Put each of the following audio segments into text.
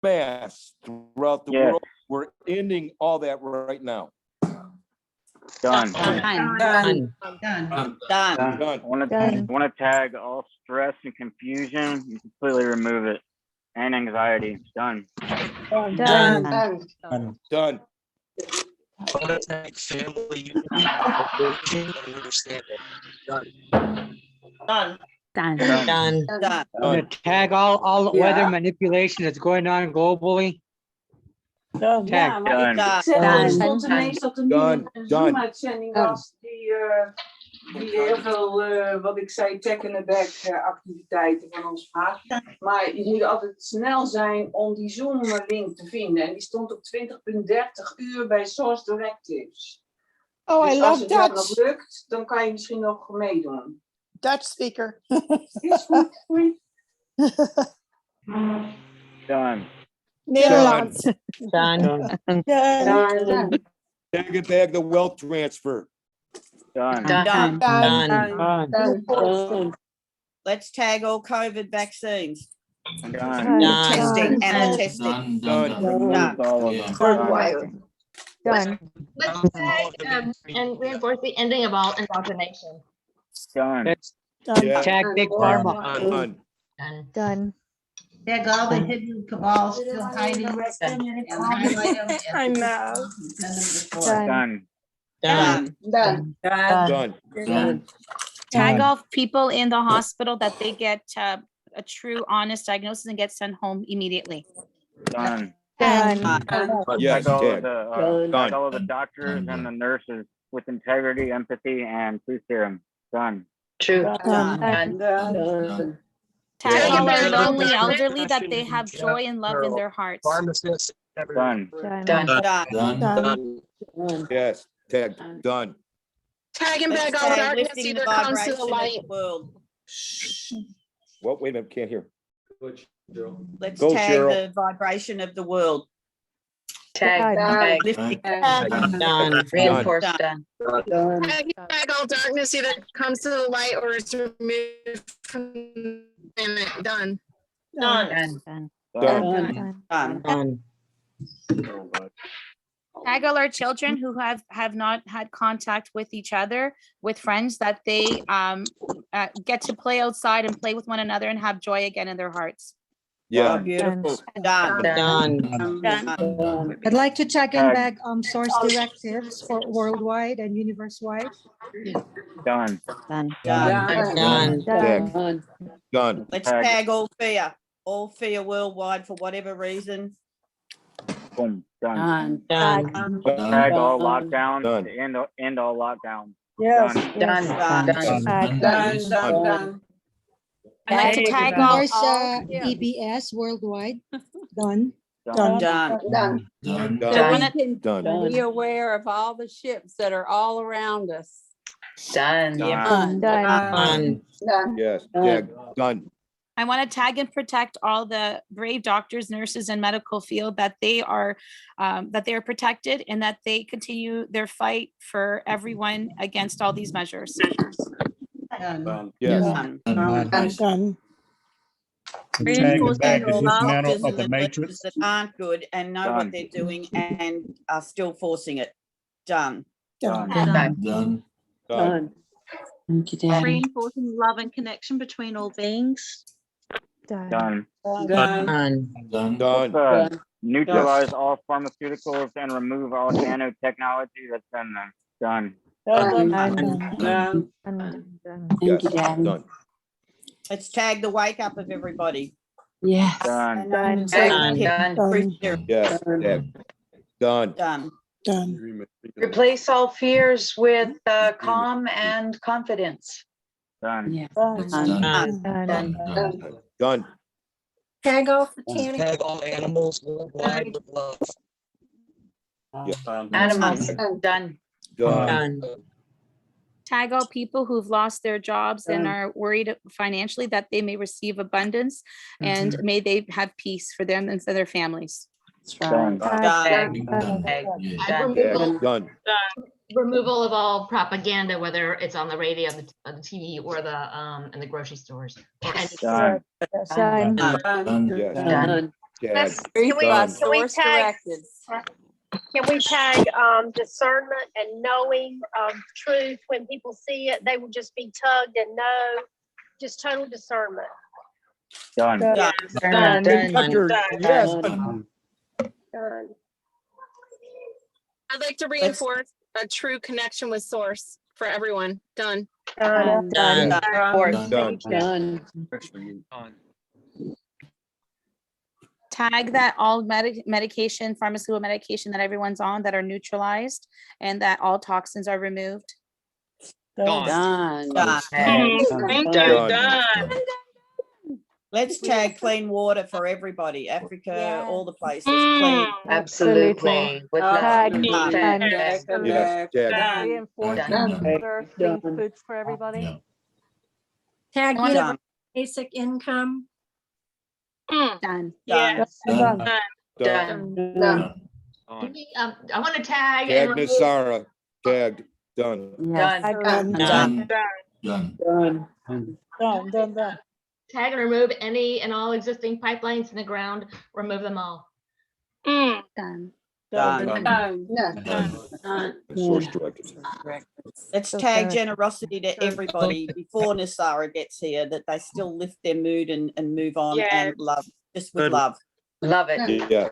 mass throughout the world. We're ending all that right now. Done. Done. I want to tag all stress and confusion and completely remove it. And anxiety. Done. Done. Done. Family understanding. Done. Done. Done. Done. I'm gonna tag all weather manipulation that's going on globally. Tag. Ja, maar ik zeg al, er stond ineens dat er nu een Zoom-uitzending was die heel veel, wat ik zei, tech-in-the-back activiteiten van ons vraagt. Maar je moet altijd snel zijn om die Zoom-link te vinden. En die stond op 20:30 uur bij Source Directives. Oh, dus I als love het nog Dutch. lukt, dan kan je misschien nog meedoen. Dutch speaker. Is goed, goed. Done. Nederlands. Done. Tag the wealth transfer. Done. Done. Let's tag all COVID vaccines. Done. Testing and testing. Done. Let's tag and reinforce the ending of all indoctrination. Done. Tag Big Pharma. Done. Tag all the hidden cabals still hiding. And highlight them. I know. Done. Done. Tag off people in the hospital that they get a true, honest diagnosis and get sent home immediately. Done. Yes, Tag all tag. of the doctors and the nurses with integrity, empathy, and truth serum. Done. True. Tag all our lonely elderly that they have joy and love in their hearts. Pharmacists. Done. Done. Yes, tag. Done. Tagging back all darkness either comes to the light. What? Wait a minute, can't hear. Let's Go, tag Cheryl. the vibration of the world. Tag. Lifting. Done. Reinforce done. Tagging back all darkness either comes to the light or is removed from the planet. Done. Done. Done. Tag all our children who have not had contact with each other, with friends, that they get to play outside and play with one another and have joy again in their hearts. Yeah. Beautiful. Done. I'd like to check and back source directives for worldwide and universe-wide. Done. Done. Let's tag all fear worldwide for whatever reason. Boom. Done. Tag all lockdowns. To end all lockdowns. Yes. Done. I'd like to tag all EBS worldwide. Done. Done. Be aware of all the ships that are all around us. Done. Yes, tag. Done. I want to tag and protect all the brave doctors, nurses, and medical field that they are protected and that they continue their fight for everyone against all these measures. Yes. Done. Reinforcing all doctors and the nurses that aren't good and know what they're doing and are still forcing it. Done. Done. Reinforcing love and connection between all beings. Done. Neutralize all pharmaceuticals and remove all nanotechnology that's in them. Done. Yes, done. Let's tag the wake up of everybody. Yes. Done. Yes, tag. Done. Replace all fears with calm and confidence. Done. Done. Tag all Tag all animals worldwide with love. animals. Done. Done. Tag all people who've lost their jobs and are worried financially that they may receive abundance and may they have peace for them and for their families. Done. Done. Removal of all propaganda, whether it's on the radio, on the TV, or in the grocery stores. Done. Yes. Tag. Can we Done. tag, can we tag discernment and knowing of truth when people see it? They will just be tugged and know, just total discernment. Done. Done. Yes. Done. I'd like to reinforce a true connection with source for everyone. Done. Done. Done. Done. Tag that all medication, pharmaceutical medication that everyone's on that are neutralized and that all toxins are removed. Done. Thank you. Done. Let's tag clean water for everybody, Africa, Yeah. all the places, clean. Absolutely. With Tag. love. Done. Yes. Tag. Reinforcing foods for everybody. Tag Done. basic income. Done. Yes. Done. I want to tag. Tag Nasara. Tagged. Done. Done. Tag and remove any and all existing pipelines in the ground. Remove them all. Done. Source directives. Let's tag generosity to everybody before Nasara gets here, that they still lift their mood and move on and love, just with love. Love it. Yeah.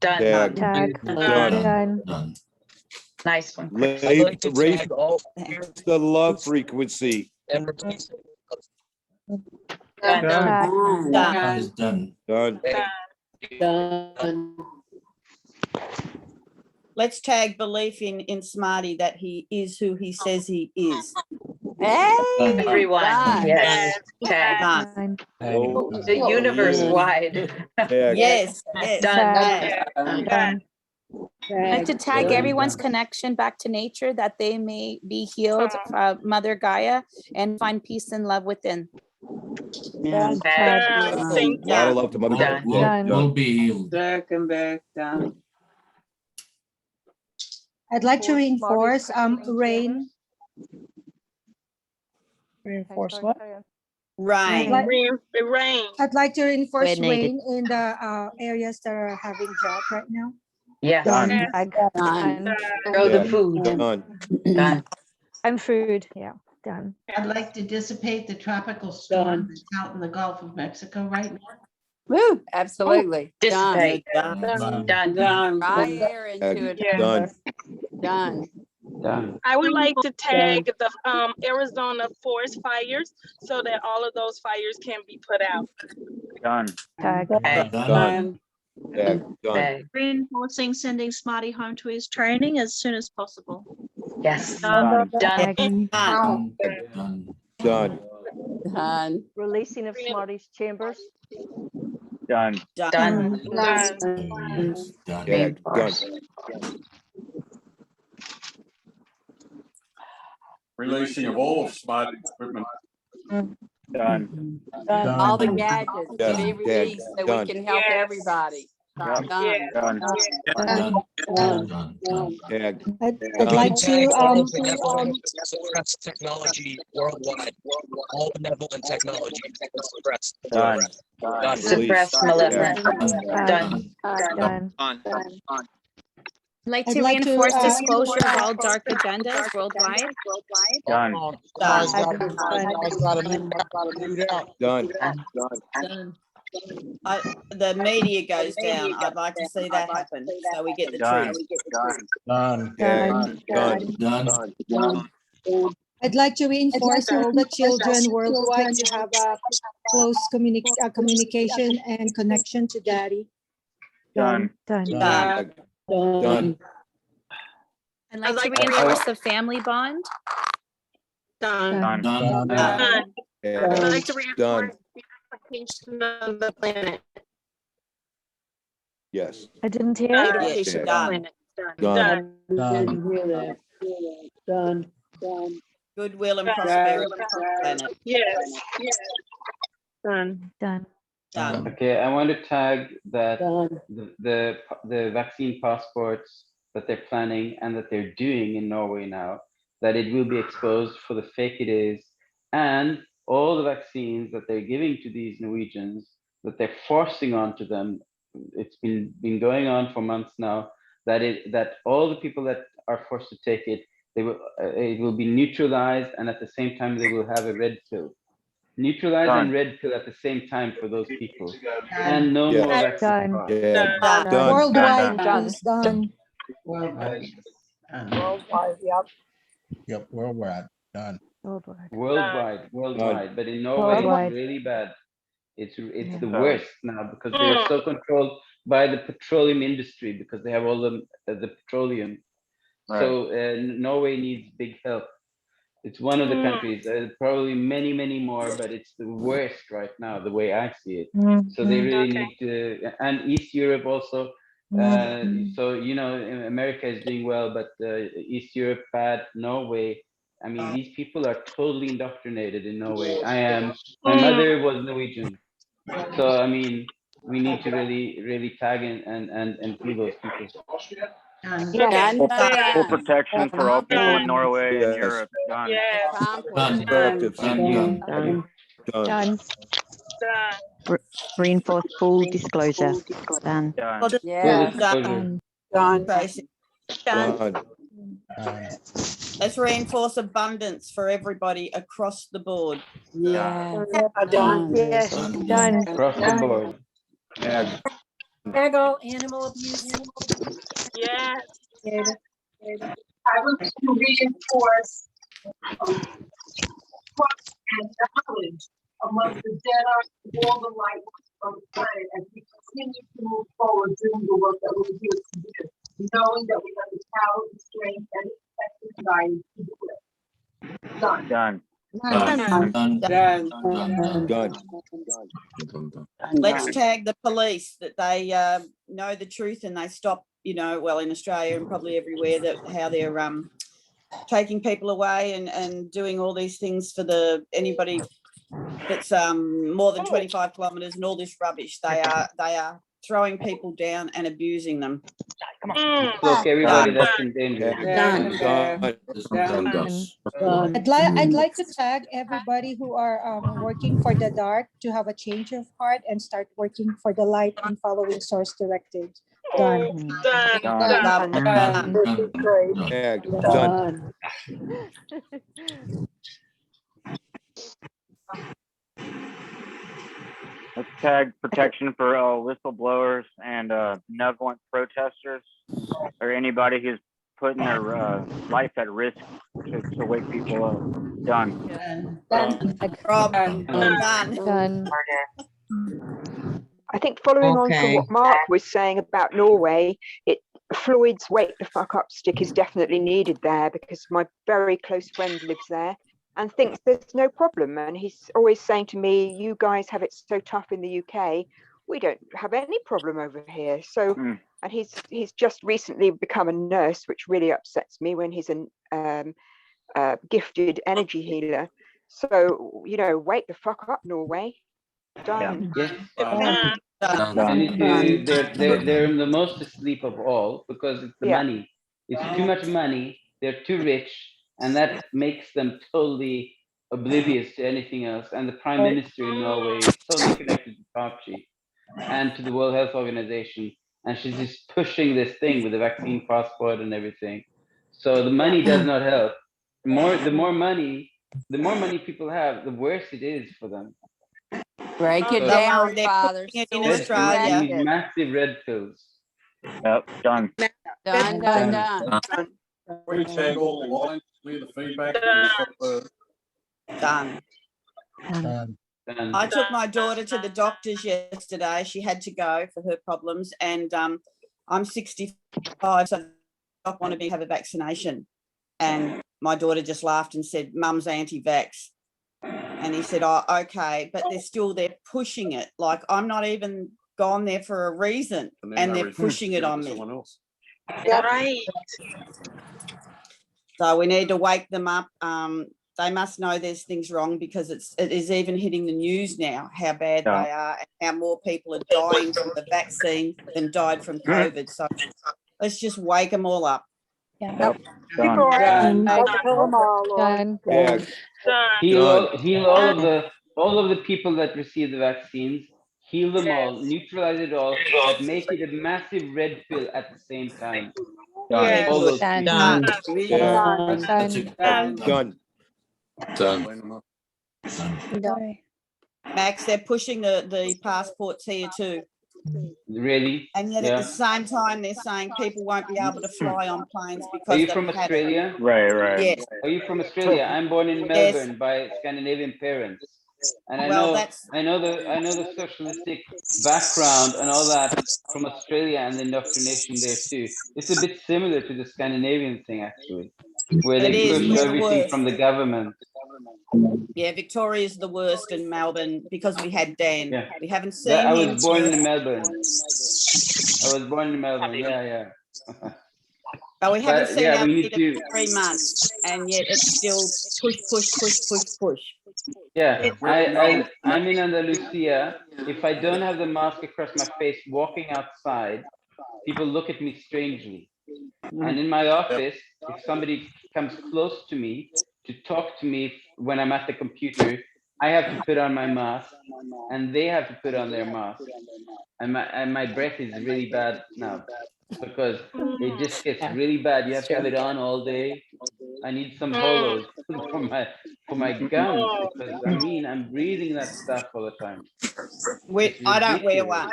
Done. Tag. Done. Nice one. Raise the love frequency. And replace it. Done. Done. Let's tag belief in Smarty that he is who he says he is. Everyone. Yes. Tag. Done. The universe wide. Tag. Yes. Done. I'd like to tag everyone's connection back to nature, that they may be healed, Mother Gaia, and find peace and love within. Yeah. A lot of love to Mother Done. Gaia. Will be healed. Done. I'd like to reinforce rain. Reinforce what? Rain. Rain. I'd like to reinforce Red rain in the areas that are having drought right now. Yes. Done. Grow the food. Done. Done. And food, yeah, done. I'd like to dissipate the tropical storm that's out in the Gulf of Mexico right now. Woo, absolutely. Dissipate. Done. Done. Dry air into it. Done. Done. I would like to tag the Arizona forest fires so that all of those fires can be put out. Done. Done. Tag. Done. Reinforcing sending Smarty home to his training as soon as possible. Yes. Done. Done. Done. Done. Releasing of Smarty's chambers. Done. Done. Tag. Done. Releasing of all of Smarty equipment. Done. All the gadgets to Yes. be released so Done. we can help everybody. Yep. Done. Done. Tag. I'd like to Suppress technology worldwide. All benevolent technology. Suppress. Done. Done. Suppress malevolent. Done. I'd like I'd to like to, reinforce disclosure of all dark agendas worldwide. Done. Done. The media goes down. I'd like to see that happen so we get the Done. truth. Done. Done. I'd like to reinforce all the children worldwide to have a close communication and connection to Daddy. Done. Done. I'd like to reinforce the family bond. Done. Done. I'd like to Done. reinforce the beautification of the planet. Yes. I didn't hear. Yes, Done. done. Done. Goodwill and prosperity on the planet. Yes. Done. Done. Done. Okay, I want to tag that the vaccine passports that they're planning and that they're doing in Norway now, that it will be exposed for the fake it is, and all the vaccines that they're giving to these Norwegians, that they're forcing onto them it's been going on for months now, that all the people that are forced to take it, it will be neutralized, and at the same time they will have a red pill. Neutralized and red pill at the same time for those people, and no more vaccine costs. Worldwide, please, done. Worldwide. Worldwide, yep. Yep, worldwide, done. Worldwide, but in Norway Worldwide. it's really bad. It's the worst now because they are so controlled by the petroleum industry because they have all the petroleum. So Norway needs big help. It's one of the countries, probably many more, but it's the worst right now, the way I see it. So they really need to, and East Europe also. So, you know, America is doing well, but East Europe bad, Norway. I mean, these people are totally indoctrinated in Norway. My mother was Norwegian. So, I mean, we need to really tag and kill those people. Full protection for all people in Norway and Europe. Done. Done. Reinforce full disclosure. Done. Let's reinforce abundance for everybody across the board. Yes, done. Across the board. Legal animal abuse. Yes. I want to reinforce trust and knowledge amongst the Jedi, all the light of the planet as we continue to move forward doing the work that we're here to do, knowing that we have the power, the strength, and the desire to do it. Done. Let's tag the police that they know the truth and they stop, you know, well, in Australia and probably everywhere, that how they're taking people away and doing all these things for anybody that's more than 25 kilometers and all this rubbish. They are throwing people down and abusing them. Look, everybody that's in danger. I'd like to tag everybody who are working for the dark to have a change of heart and start working for the light and following source directives. Done. Let's tag protection for whistleblowers and benevolent protesters, or anybody who's putting their life at risk to wake people up. Done. Done. I think following on from what Mark was saying about Norway, Floyd's wake the fuck up stick is definitely needed there, because my very close friend lives there and thinks there's no problem. And he's always saying to me, you guys have it so tough in the UK. We don't have any problem over here. So, and he's just recently become a nurse, which really upsets me when he's a gifted energy healer. So, you know, wake the fuck up, Norway. Done. And they're the most asleep of all because it's the money. It's too much money. They're too rich, and that makes them totally oblivious to anything else. And the Prime Minister in Norway is totally connected to Fauci and to the World Health Organization, and she's just pushing this thing with the vaccine passport and everything. So the money does not help. The more money people have, the worse it is for them. Break it down, Father. In Australia. These massive red pills. Yep, done. Done. We tag all the lines, clear the feedback. Done. I took my daughter to the doctors yesterday. She had to go for her problems, and I'm 65, so I don't want to have a vaccination. And my daughter just laughed and said, "Mum's anti-vax." And he said, "Oh, okay," but they're pushing it. Like, I'm not even gone there for a reason, and they're pushing it on me. Right. So we need to wake them up. They must know there's things wrong, because it is even hitting the news now how bad they are and how more people are dying from the vaccine than died from COVID. So let's just wake them all up. Heal all of the people that receive the vaccines. heal them all, neutralize it all, but make it a massive red pill at the same time. Done. All those Done. people. Done. Done. Max, they're pushing the passports here too. Really? And yet at the Yeah. same time, they're saying people won't be able to fly on planes Are because you they've from had Australia? Right. Yes. Are you from Australia? I'm born in Melbourne by Scandinavian parents, and I Well, know that's I know the socialistic background and all that from Australia and the indoctrination there too. It's a bit similar to the Scandinavian thing actually, where It they is, push we're the everything worst. from the government. Yeah, Victoria's the worst in Melbourne because we had Dan. Yeah. We haven't That, seen I him was born for, in Melbourne. I was born in Melbourne. Yeah. but we haven't But seen yeah, our we need leader to. for 3 months, and yet it's still push. Yeah, I'm in Andalusia. If I don't have the mask across my face walking outside, people look at me strangely. And in my office, if somebody comes close to me to talk to me when I'm at the computer, I have to put on my mask and they have to put on their mask. And my breath is really bad now because it just gets really bad. You have to have it on all day. I need some holos for my gums because I'm breathing that stuff all the time. I don't wear one.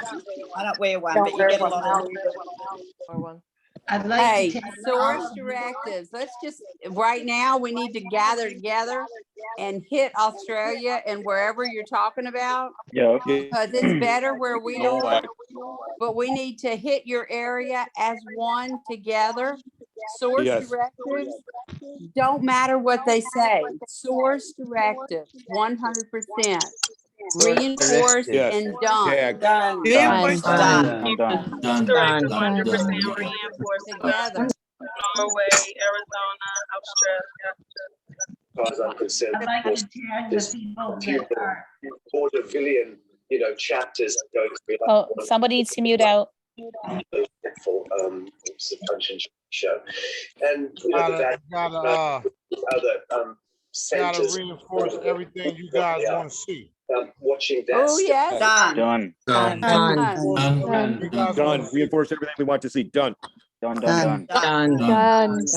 But you get a lot of. I'd like Hey, to take source directives. Let's just, right now, we need to gather together and hit Australia and wherever you're talking about. Yeah. Because it's better where we are, but we need to hit your area as one together. Source Yes. directives don't matter what they say. Source directives, 100%. Reinforced Yes. and done. Tag. Done. Done. Together. Norway, Arizona, Australia. As far as I'm concerned, I'd like to tag the people that are more civilian, chapters are going to be like Oh, somebody needs to mute out. for suspension show, and Gotta other gotta centers reinforce everything you guys want to see. watching that. Oh, yes. Done. Done. Reinforce everything we want to see. Done. Done. Done.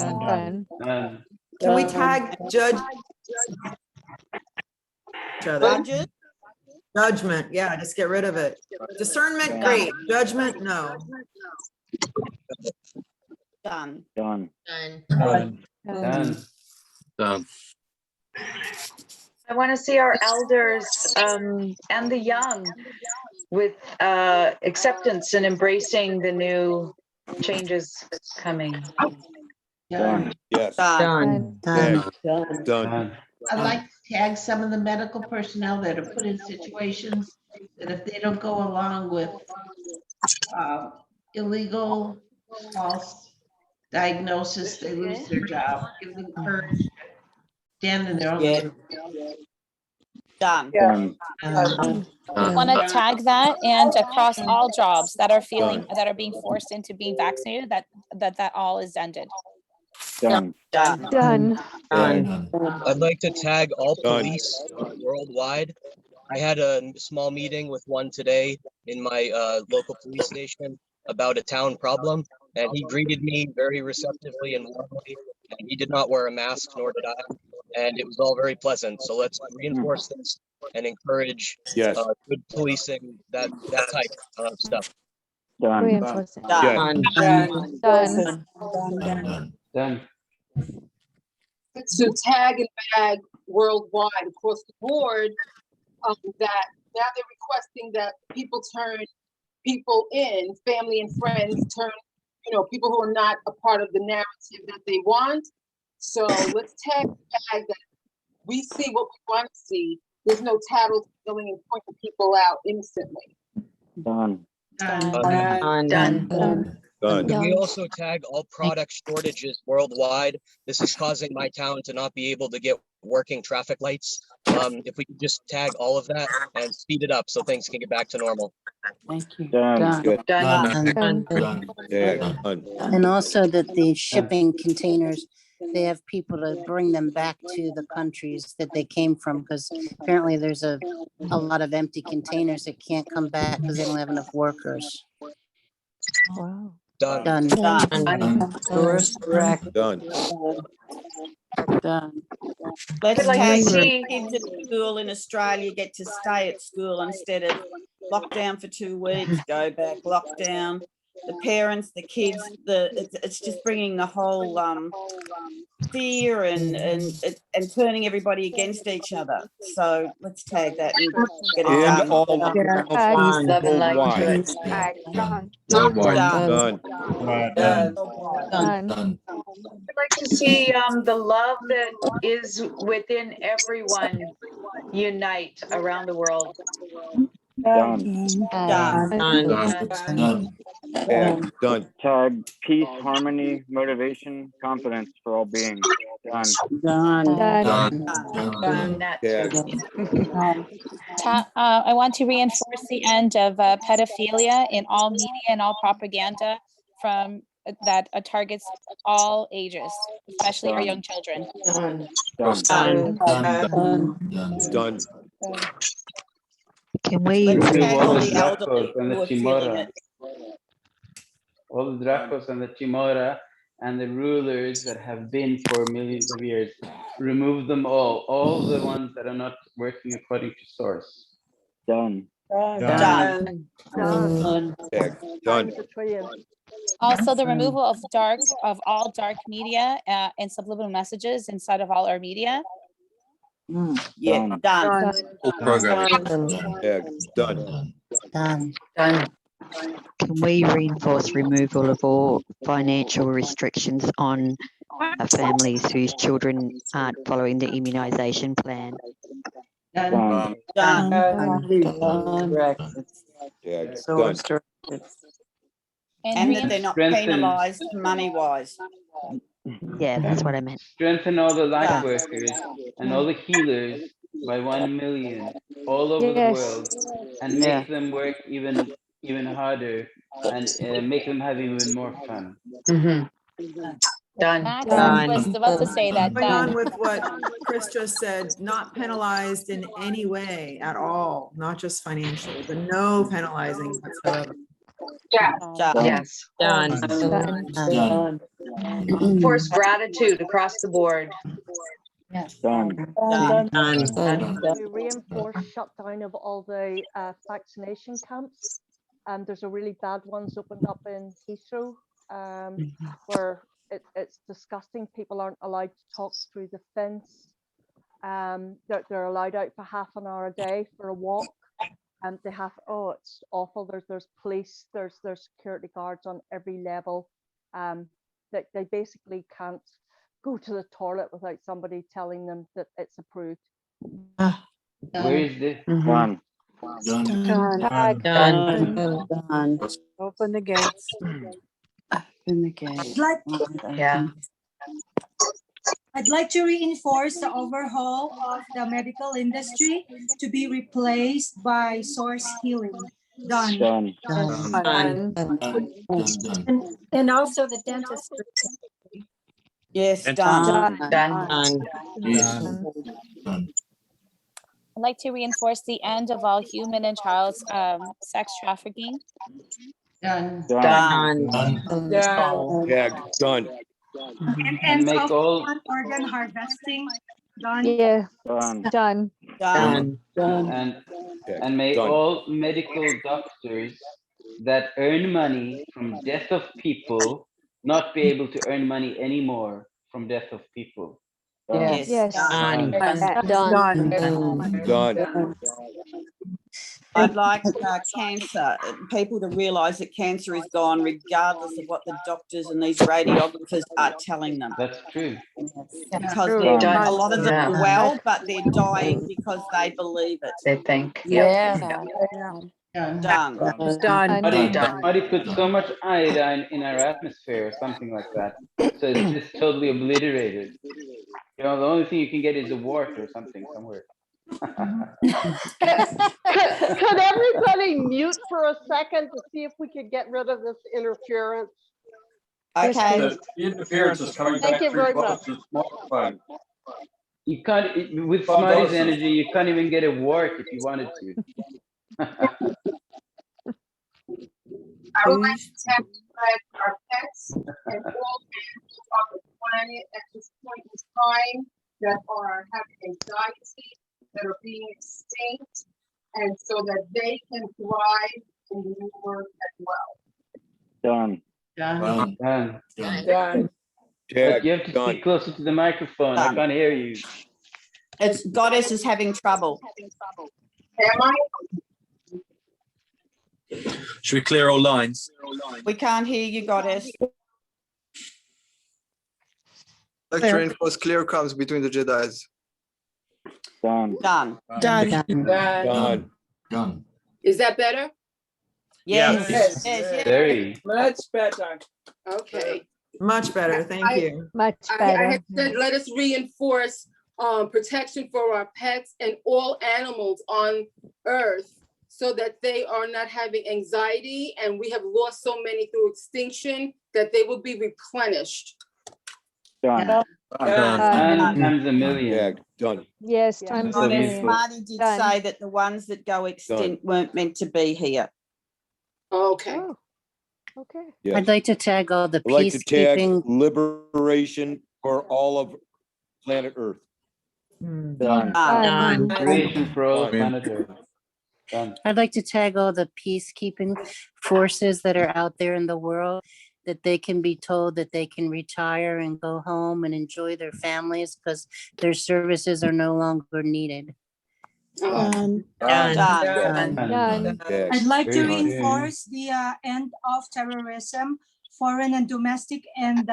Can we tag judge? Judges? Judgment, yeah, just get rid of it. Discernment, great. Judgment, no. Done. I want to see our elders and the young with acceptance and embracing the new changes coming. done. Yes. Done. Done. I'd like to tag some of the medical personnel that are put in situations that if they don't go along with illegal false diagnosis, they lose their job. Give them courage, stand in their own. Yeah. Done. Want to tag that and across all jobs that are being forced into being vaccinated, that all is ended. Done. Done. I'd like to tag all police worldwide. I had a small meeting with one today in my local police station about a town problem, and he greeted me very receptively and warmly, and he did not wear a mask, nor did I, and it was all very pleasant. So let's reinforce this and encourage good policing, that type of stuff. Done. Reinforce it. Done. To tag and bag worldwide across the board, that now they're requesting that people turn people in, family and friends, turn, people who are not a part of the narrative that they want. So let's tag and bag that we see what we want to see. There's no tattle going and pointing people out instantly. Done. Can we also tag all product shortages worldwide? This is causing my town to not be able to get working traffic lights. If we could just tag all of that and speed it up so things can get back to normal. Thank you. Done. Done. Yeah. Done. And also that the shipping containers they have people to bring them back to the countries that they came from, because apparently there's a lot of empty containers that can't come back because they don't have enough workers. Wow. Done. Done. Source direct. Done. Done. Let's I'd like to tag see- kids at school in Australia get to stay at school instead of lockdown for 2 weeks, go back, lockdown. The parents, the kids, it's just bringing the whole fear and turning everybody against each other. So let's tag that and get it In done. all worldwide. Done. Done. Done. I'd like to see the love that is within everyone unite around the world. Done. Done. Tag. Done. Tag peace, harmony, motivation, confidence for all beings. Done. Done. Tag. I want to reinforce the end of pedophilia in all media and all propaganda from that targets all ages, especially our young children. Done. Done. Can we remove tackle all the the elderly Dracos and the who are feeling Chimora? it? All the Dracos and the Chimora and the rulers that have been for millions of years. Remove them all the ones that are not working according to source. Done. Done. Tag. Done. Also, the removal of all dark media and subliminal messages inside of all our media. Yeah, done. Tag. Done. Done. Can we reinforce removal of all financial restrictions on families whose children aren't following the immunisation plan? Done. Done. Tag. Done. And that they're not Strengthen. penalised money-wise. Yeah, that's what I meant. Strengthen all the light workers and all the healers by 1 million all over the world, and make them work even harder and make them have even more fun. Done. Max was about to say that. Going on Done. with what Chris just said, not penalized in any way at all, not just financially, but no penalizing whatsoever. Yes. Done. Force gratitude across the board. Done. To reinforce shutdown of all the vaccination camps. There's a really bad ones opened up in Heathrow where it's disgusting. People aren't allowed to talk through the fence. They're allowed out for half an hour a day for a walk. And they have, it's awful. There's police, there's security guards on every level. They basically can't go to the toilet without somebody telling them that it's approved. Where is this? Done. Done. Open the gates. Open the gate. Yeah. I'd like to reinforce the overhaul of the medical industry to be replaced by source healing. Done. And also the dentistry. Yes, Done. I'd like to reinforce the end of all human and child sex trafficking. Done. Tag. Done. And make all organ harvesting. Done. Yeah. Done. Done. And may Done. all medical doctors that earn money from death of people not be able to earn money anymore from death of people. Yes. Done. I'd like cancer, people to realise that cancer is gone regardless of what the doctors and these radiographers are telling them. That's true. Because Done. a lot of them Yeah. are well, but they're dying because they believe it. They think. Done. Smarty put so much iodine in our atmosphere or something like that. So it's just totally obliterated. You know, the only thing you can get is a wart or something somewhere. Could everybody mute for a second to see if we could get rid of this interference? Okay. The interference is coming back you through very both much. the smartphone. You can't, with Smarty's energy, you can't even get it work if you wanted to. I would like to thank our pets and all animals on the planet at this point in time that are having anxiety, that are being extinct, and so that they can thrive in the new world as well. Done. Done. Done. Done. But you have to speak closer to the microphone. I can't hear you. It's Goddess is having trouble. Am I? Should we clear all lines? We can't hear you, Goddess. Like to reinforce clear comms between the Jedis. Done. Done. Done. Done. Is that better? Yes. Yes. Yes. Very. Much better. Okay. Much better. Thank you. Much I better. had said, let us reinforce protection for our pets and all animals on Earth so that they are not having anxiety, and we have lost so many through extinction that they will be replenished. Done. And times a million. Yeah, done. Yes, times a Goddess, million. Smarty did Done. say that the ones that go extinct weren't meant to be here. Okay. Oh, okay. Yes. I'd like to tag all the I'd like to tag peacekeeping. liberation for all of planet Earth. Done. Done. Creation for all of Done. planet Earth. Done. I'd like to tag all the peacekeeping forces that are out there in the world, that they can be told that they can retire and go home and enjoy their families because their services are no longer needed. Done. Done. Done. I'd like to Very good. reinforce the end of terrorism, foreign and domestic, and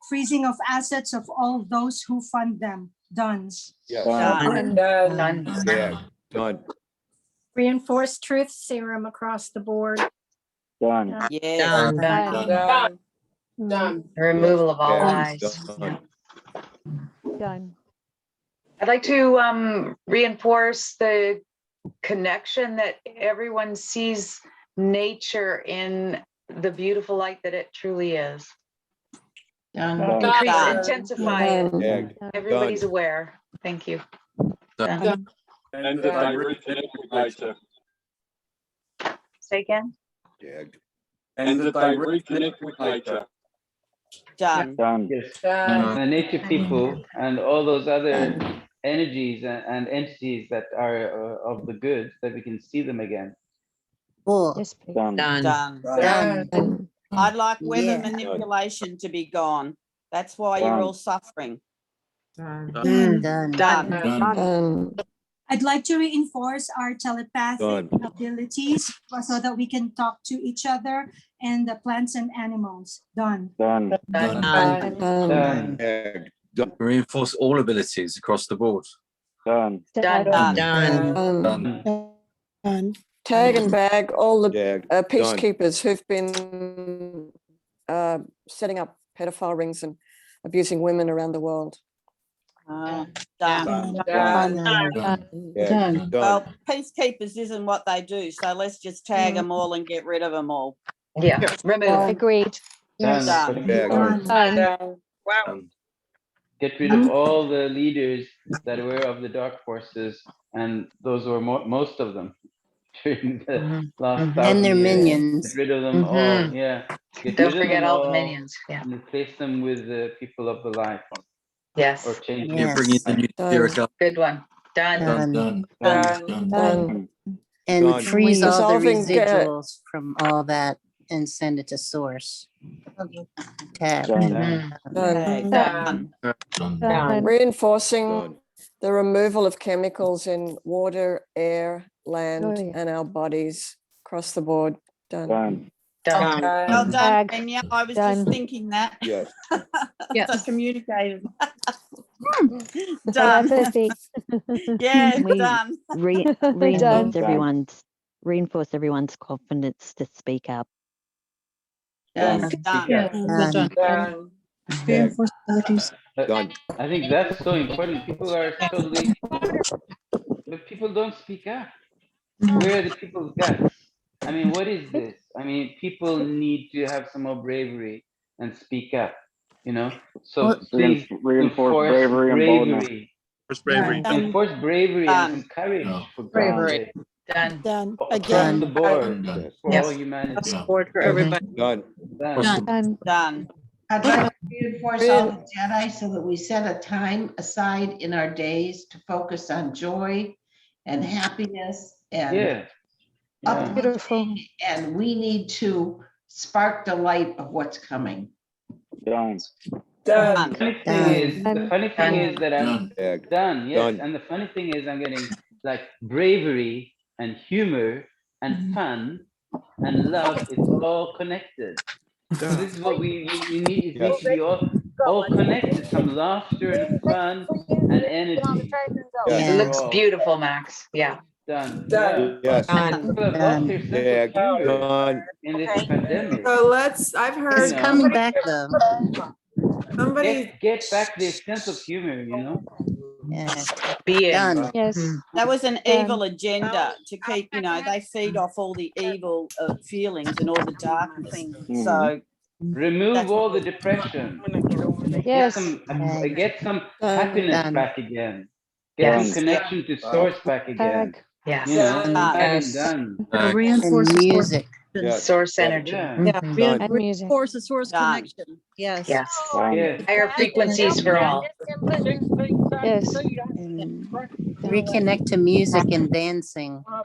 freezing of assets of all those who fund them. Done. Yes. Done. Done. Yeah, done. Reinforce truth serum across the board. Done. Yes. Done. Done. Removal of all Yeah, lies. done. Done. I'd like to reinforce the connection that everyone sees nature in the beautiful light that it truly is. Done. Increase, Done. intensify it. Tagged. Everybody's Done. aware. Thank you. Done. And that I reconnect with nature. Say again? Tagged. And that I reconnect with nature. Done. Done. Yes. Done. The nature people and all those other energies and entities that are of the good, that we can see them again. Cool. Yes, please. Done. Done. Done. I'd like weather Yeah. manipulation to be gone. That's why you're all suffering. Done. Done. Done. Done. I'd like to reinforce our telepathic Done. abilities so that we can talk to each other and the plants and animals. Done. Done. Done. Tagged. Done. Reinforce all abilities across the board. Done. Done. Done. Tag and bag all the Tagged. Done. peacekeepers who've been setting up pedophile rings and abusing women around the world. Done. Done. Tagged. Done. Well, peacekeepers isn't what they do, so let's just tag them all and get rid of them all. Yeah, remove. Agreed. Done. Done. Tagged. Done. Wow. Get rid of all the leaders that were of the dark forces, and those were most of them during the last And 1,000 their years. minions. Get rid of them all. Yeah. Get Don't rid of forget them all the minions. Yeah. and replace them with the people of the light, or Yes. change You Yes. bring in the new Done. Good one. Done. Done. Done. And Done. freeze all the Dissolving residuals from all that and send it to source. Tag. Done. Done. Done. Reinforcing Done. the removal of chemicals in water, air, land, Oh, yeah. and our bodies across the board. Done. Done. Done. Well done, Tag. Kenya. I was Done. just thinking that. Yes. So communicated. Done. Done. Yeah, We done. Done. Reinforce everyone's confidence to speak up. Yes, done. Done. Done. Reinforce abilities. Done. I think that's so important. People are totally, but people don't speak up. Where are the people's guts? I mean, what is this? I mean, people need to have some more bravery and speak up, you know? So Well- please Reinforce bravery and boldness. Enforce bravery and some courage for God's sake. Done. Across the board for all humanity. Support for everybody. Done. Done. I'd like to reinforce all the Jedi so that we set a time aside in our days to focus on joy and happiness and Yeah. uplifting, and we need to spark the light of what's coming. Done. The funny thing is that I'm done. Yes, Done. and the funny thing is I'm getting like bravery and humor and fun and love. It's all connected. So this is what we need. It needs to be all connected. Some laughter and fun and energy. It looks beautiful, Max. Yeah. Done. Yes. People have lost their sense of humor Done. in this pandemic. So I've heard. It's coming back though. Somebody get back their sense of humor, you know? Done. Yes. That was an evil agenda to keep, they feed off all the evil feelings and all the darkness. So remove all the depression. Yes. Get some happiness back again. Get Yes. some connection to source back again. Yes. You know, Yes. done. And music. Source energy. Reinforce the source connection. Yes. Yes. Yes. Higher frequencies for all. Yes. Reconnect to music and dancing. I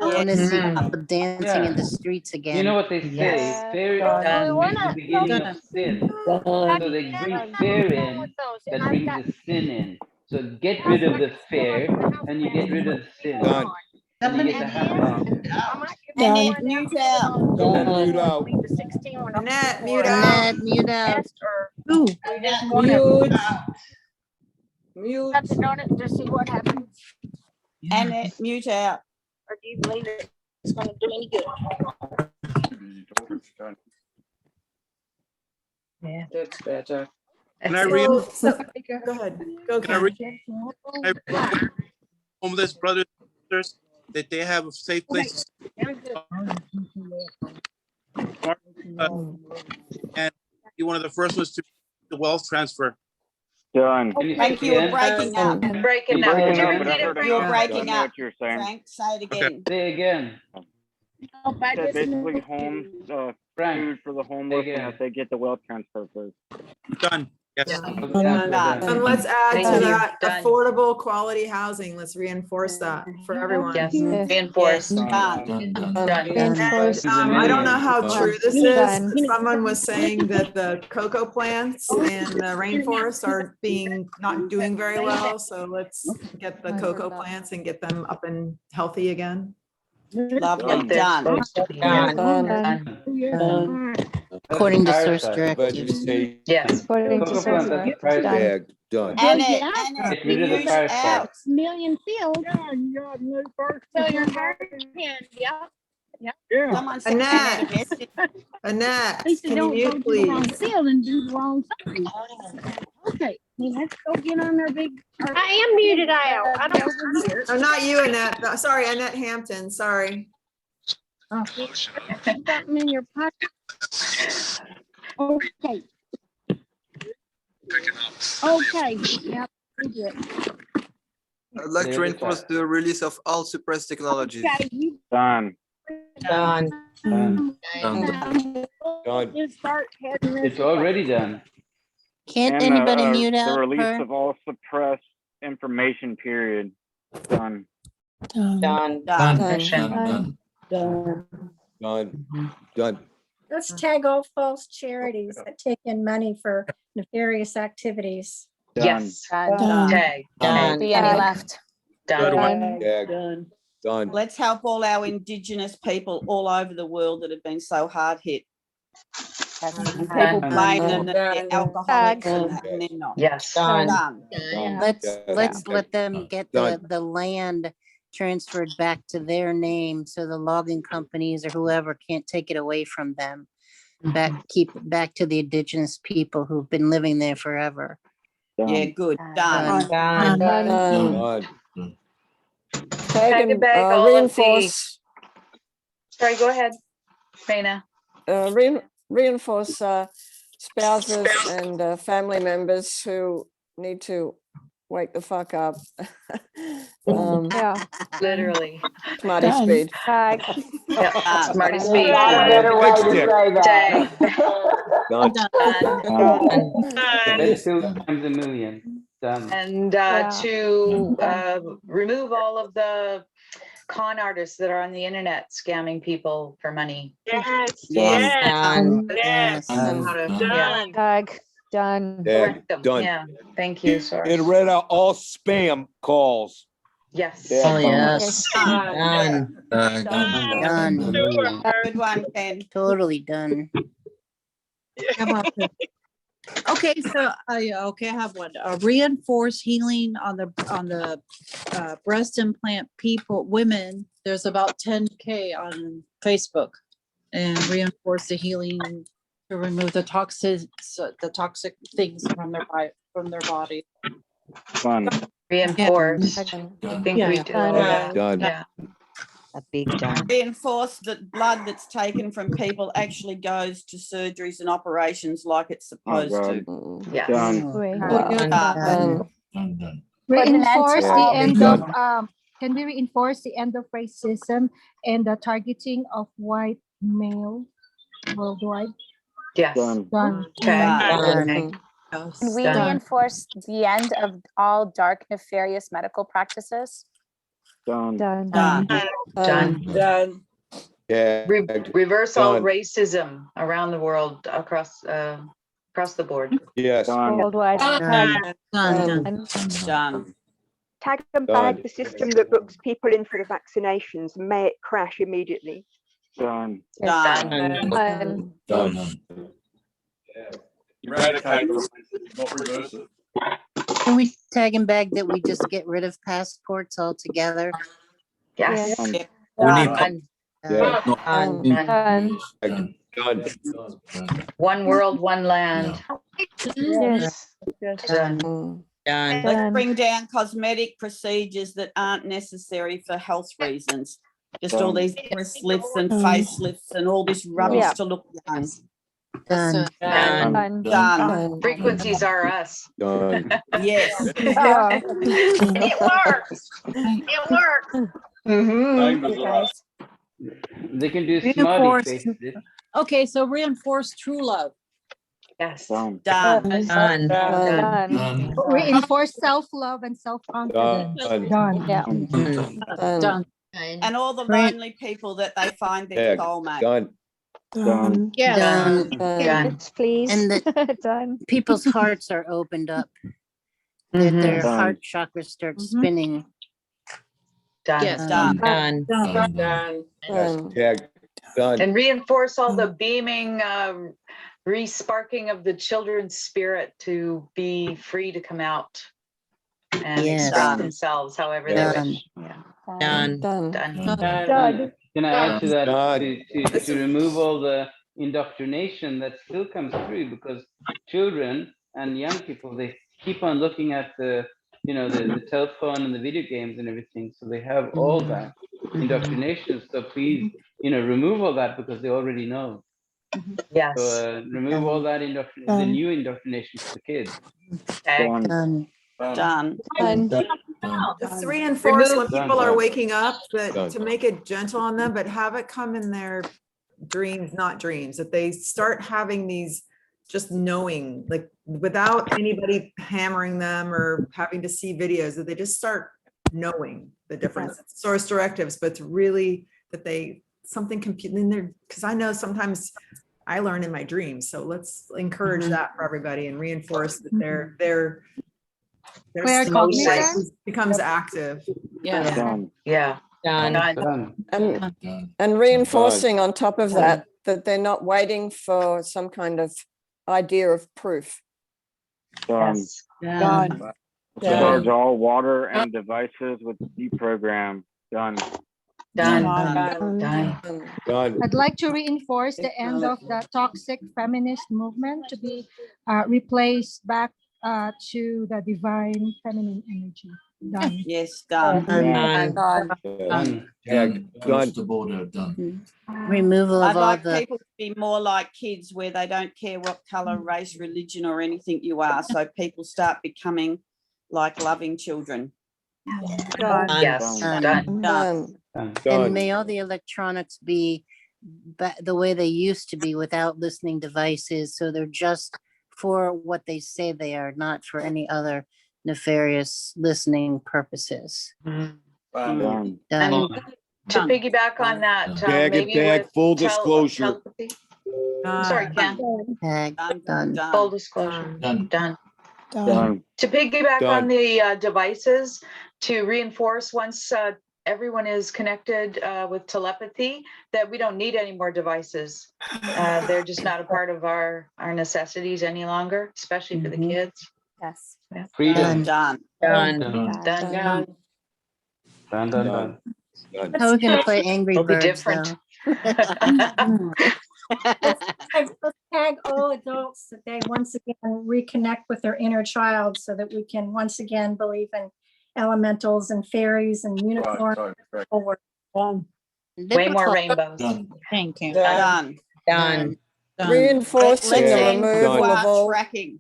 want to see Mhm. people dancing in the streets again. You know what they say? Fear brings the beginning of sin. So they bring fear in that brings the sin in. So get rid of the fear and you get rid of the sin. Done. And you get the happiness. Annette, mute out. Mute out. Annette, mute out. Annette, mute out. Ooh. Mute. Touch on it to see what happens, Annette, mute out. or do you believe it's going to do any good? Yeah. That's better. Can I read? Go ahead. Go, Can I Ken. read? Homeless brothers and sisters, that they have a safe place to and be one of the first ones to the wealth transfer. Done. Frank, you were breaking up. Breaking up. Could you repeat it, You were Frank? breaking I know up. what you're saying. Frank, say it again. Say again. That basically food for the homeless and that they get the wealth transfer first. Done. Yes. And let's add Thank to you. that Done. affordable quality housing. Let's reinforce that for everyone. Yes. Reinforce. Done. Done. I don't know how Done. true this is. but Someone was saying that the cocoa plants in the rainforest are not doing very well. So let's get the cocoa plants and get them up and healthy again. Lovely. Done. According to Fire source side. directives. Vegetation. Yes. Cocoa plant, that's fire side. Tag. Done. Annette, Get rid of the mute fire side. out. Million fields. So your hurricane, yeah. Someone sent Annette. Annette a message. Annette, At least they can you don't go mute, to the wrong please? field and do the wrong thing. Okay, well, let's go get on their big. I am muted out. I don't. Oh, not you, Annette. No, sorry, Annette Hampton. Sorry. Something in your pocket. Okay. Okay, yep. we good. I'd like to reinforce the release of all suppressed technologies. Okay, you. Done. Done. Done. You start heading this It's already done. Can't And anybody mute the out release her? of all suppressed information, period. Done. Done. Done. Done. Done. Let's tag all false charities that take in money for nefarious activities. Done. Yes. Done. Tag. Done. Be any left. Done. Tag. Done. Done. Let's help all our Indigenous people all over the world that have been so hard hit. And people blame them that they're alcoholics and they're not. Yes. Done. Let's let them get Done. the land transferred back to their name so the logging companies or whoever can't take it away from them. Keep it back to the indigenous people who've been living there forever. Yeah, good. Done. Done. Tag and bag all Reinforce. Sorry, go ahead, Raina. Reinforce spouses and family members who need to wake the fuck up. Yeah, literally. Smarty speed. Tag. Yeah, Smarty speed. Not a better way to say Tag. Done. That's 2 times a million. Done. And to remove all of the con artists that are on the internet scamming people for money. Yes, Yes. yes. Yeah. Tag. Done. Correct them. Done. Yeah. Thank you, Source. And read out all spam calls. Yes. Oh, yes. Done. Done. Good one, Ken. Totally done. Okay, so I have one. Reinforce healing on the breast implant women. There's about 10K on Facebook, and reinforce the healing to remove the toxic things from their body. Fun. Reinforce. I think we do. Done. Yeah. A big done. Reinforce that blood that's taken from people actually goes to surgeries and operations like it's supposed to. Yes. Reinforce the end Done. of can we reinforce the end of racism and the targeting of white male worldwide? Yes. Done. Okay. Can we reinforce the end of all dark, nefarious medical practices? Done. Done. Done. Yeah. Reverse all Done. racism around the world, across the board. Yes. Worldwide. Done. Tag and bag the system that books people in for the vaccinations. May it crash immediately. Done. Done. Eradicate the racism, not reverse it. Can we tag and bag that we just get rid of passports altogether? Yes. We need. Done. Done. One world, one land. Yes. Done. Let's bring down cosmetic procedures that aren't necessary for health reasons. Just all these breast lifts and face lifts and all this rubbish to look young. Done. Frequencies are us. Done. Yes. It works. It works. They can do Smarty Reinforce. faces. Okay, so reinforce true love. Yes. Done. Reinforce self-love and self-confidence. Done. Done. And all the lonely people that they find their soulmate. Done. Done. Done. Yes, please. And that Done. people's hearts are opened up. That their heart chakra starts spinning. Done. Yes, done. Tag. Done. And reinforce all the beaming, re-sparking of the children's spirit to be free to come out and express themselves however they wish. Done. Can I add to that to remove all the indoctrination that still comes through, because children and young people, they keep on looking at the telephone and the video games and everything, so they have all that indoctrination. So please, remove all that, because they already know. Yes. So remove all that the new indoctrination for the kids. Done. Just reinforce when Done. people are waking up, that Done. to make it gentle on them, but have it come in their dreams, not dreams, that they start having these just knowing, like without anybody hammering them or having to see videos, that they just start knowing the difference. It's source directives, but it's really that something compute in there, because I know sometimes I learn in my dreams. So let's encourage that for everybody and reinforce that their becomes active. Done. And reinforcing on top of that they're not waiting for some kind of idea of proof. Charge all water and devices with deprogram. Done. I'd like to reinforce the end of the toxic feminist movement to be replaced back to the divine feminine energy. Done. Yes, done. Done. Tag, done. The border, done. Removal I'd of all like the, people to be more like kids where they don't care what colour, race, religion or anything you are. So people start becoming like loving children. Done. Yes, done. Done. and may all the electronics be the way they used to be without listening devices. So they're just for what they say they are, not for any other nefarious listening purposes. Done. Done. And to piggyback on that, Tag and maybe tag, with full disclosure. Sorry, Ken. Done. Full disclosure. Done. Done. To piggyback Done. on the devices, to reinforce once everyone is connected with telepathy, that we don't need any more devices. They're just not a part of our necessities any longer, especially for the kids. Yes. Freedom. Done. Done. Done. Done. How are we gonna play Angry It'll be Birds different. though? Let's tag all adults that they once again reconnect with their inner child so that we can once again believe in elementals and fairies and unicorns. Way more rainbows. Thank you. Done. Done. Done. Reinforcing Let's the end removal of QR all. tracking.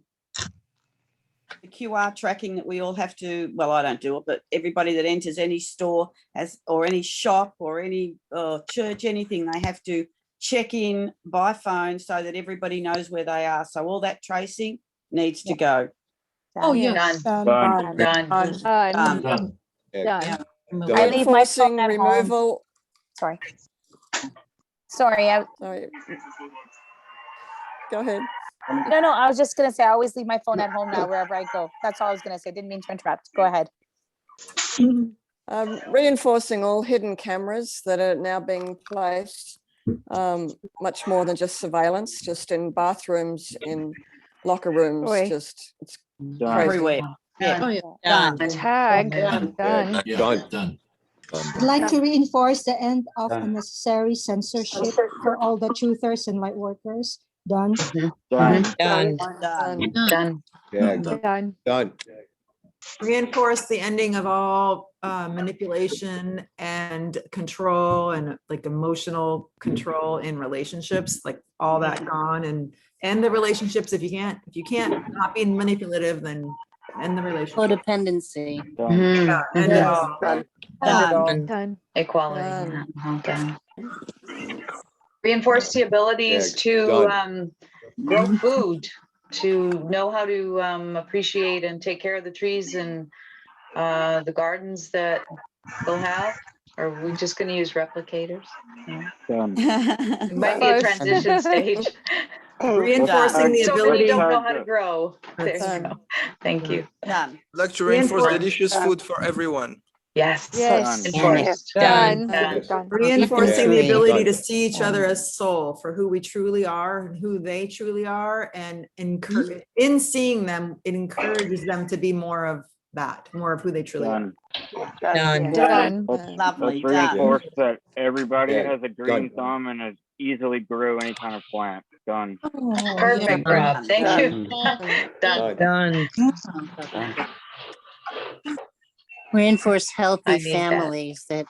The QR tracking that we all have to, well, I don't do it, but everybody that enters any store has, or any shop or any church, anything, they have to check in by phone so that everybody knows where they are. So all that tracing needs to go. Oh, yes. Done. Done. Done. Done. Done. I leave my phone Reinforcing at home. removal. Sorry. Sorry. Sorry. Go ahead. No, I was just gonna say I always leave my phone at home now wherever I go. That's all I was gonna say. Didn't mean to interrupt. Go ahead. Reinforcing all hidden cameras that are now being placed, much more than just surveillance, just in bathrooms, in locker rooms, just it's Done. crazy. Everywhere. Oh, yeah. Done. Tag. Done. Done. I'd like to reinforce the end of unnecessary censorship for all the truthers and light workers. Done. Done. Done. Done. Tag. Done. Done. Reinforce the ending of all manipulation and control and like emotional control in relationships, like all that gone, and the relationships. If you can't not be manipulative, then end the relationship. Codependency. Yeah, end it all. Done. Equality. Done. Reinforce the abilities Tag. to Done. grow food, to know how to appreciate and take care of the trees and the gardens that they'll have. Or are we just going to use replicators? Done. It might be a transition stage. Reinforcing the So many ability. don't know how to grow. There you That's go. Thank you. Done. I'd like to reinforce delicious food for everyone. Yes. Yes. Enforced. Done. Done. Reinforcing the Yeah. ability Done. to see each other as soul for who we truly are and who they truly are, and encourage in seeing them, it encourages them to be more of that, more of who they truly are. Done. Done. Lovely. Let's Done. reinforce that everybody Yeah. has a green Done. thumb and is easily grew any kind of plant. Done. Perfect, Rob. Thank you. Done. Done. Reinforce healthy I need that. families, that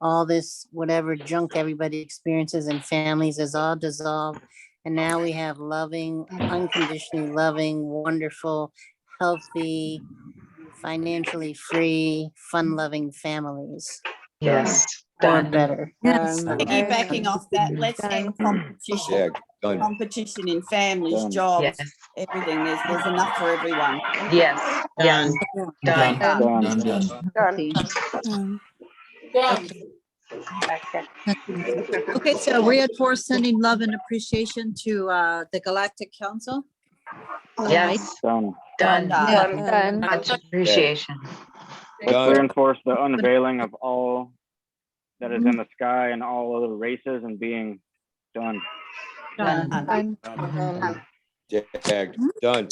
all this, whatever junk everybody experiences in families is all dissolved. And now we have loving, unconditionally loving, wonderful, healthy, financially free, fun-loving families. Yes. Or Done. better. Piggybacking off that, let's end competition. Tag. Done. Competition in families, Done. jobs, Yes. everything. There's enough for everyone. Yes. Done. Done. Done. Okay, so reinforce sending love and appreciation to the Galactic Council. Yes. Done. Done. Done. Much appreciation. Let's Done. reinforce the unveiling of all that is in the sky and all other races and being done. Done. Tag. Done.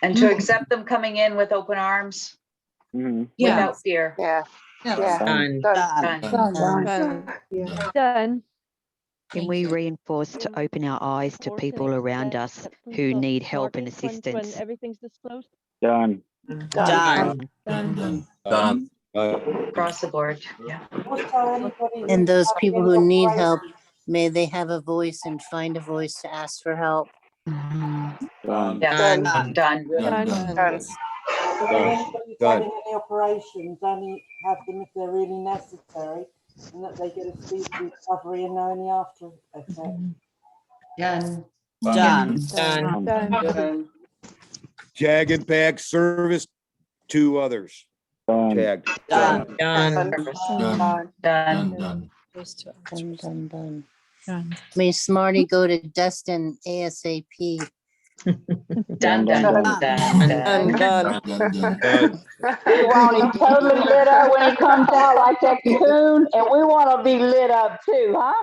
And to accept them coming in with open arms, Mhm. Yeah. without fear. Done. Done. Can we reinforce to open our eyes to people around us who need help and assistance? Everything's disclosed. Done. Done. Done. Across the board, yeah. And those people who need help, may they have a voice and find a voice to ask for help. Done. Yes, done. So when anybody's having any operations, only have them if they're really necessary, and that they get a speedy recovery and know any after effect. Done. Done. Tag and pack service to others. Tagged. Done. Done. Done. May Smarty go to Destin ASAP. Done. Done. We want him totally lit up when he comes out like that cocoon, and we want to be lit up too, huh?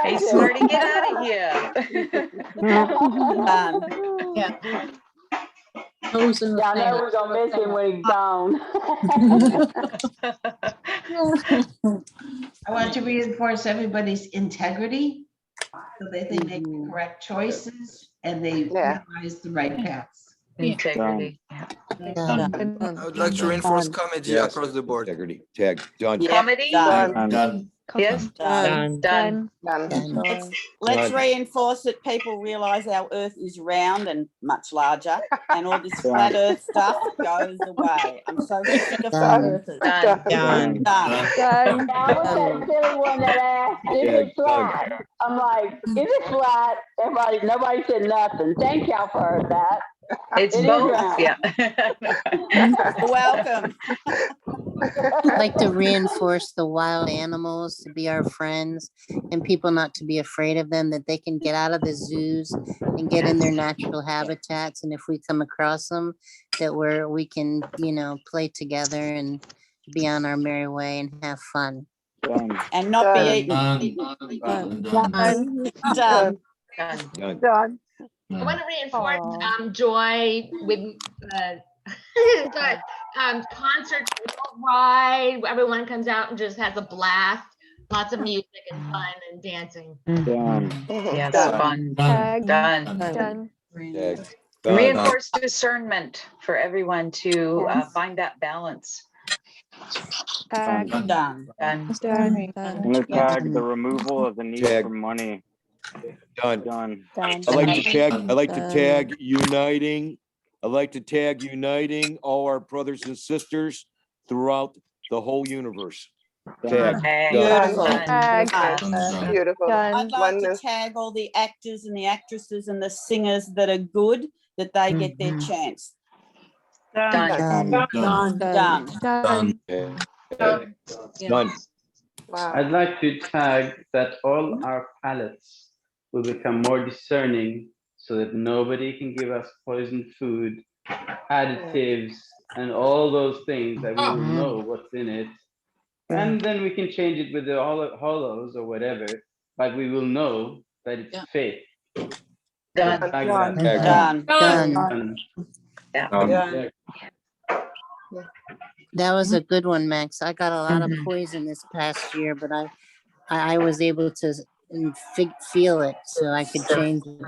Hey, Smarty, get out of here. Yeah. Yeah, I know we're gonna miss him when he's gone. I want to reinforce everybody's integrity so that they make the correct choices and they realize the right paths. Integrity. I would like to reinforce comedy across the board. Integrity. Tag. Done. Comedy? Done. Yes? Done. Let's reinforce that people realize our earth is round and much larger, and all this flat earth stuff goes away. I'm so sick of flat earthers. Done. Done. That was that silly one that asked, is it flat? I'm like, is it flat? Nobody said nothing. Thank y'all for that. It's It is both, round. yeah. Welcome. I'd like to reinforce the wild animals to be our friends and people not to be afraid of them, that they can get out of the zoos and get in their natural habitats. And if we come across them, that we can, play together and be on our merry way and have fun. And not be eaten. Done. Done. I want to reinforce joy with concerts worldwide. Everyone comes out and just has a blast. Lots of music and fun and dancing. Yes, fun. Done. Reinforce discernment for everyone to find that balance. Done. I'm gonna tag the removal of the need for money. Done. I like to tag uniting. I like to tag uniting all our brothers and sisters throughout the whole universe. Tag. Beautiful. I'd like to tag all the actors and the actresses and the singers that are good, that they get their chance. Done. Done. I'd like to tag that all our palates will become more discerning so that nobody can give us poisoned food, additives, and all those things that we will know what's in it. And then we can change it with the holos or whatever, but we will know that it's fake. Done. That was a good one, Max. I got a lot of poison this past year, but I was able to feel it, so I could change it.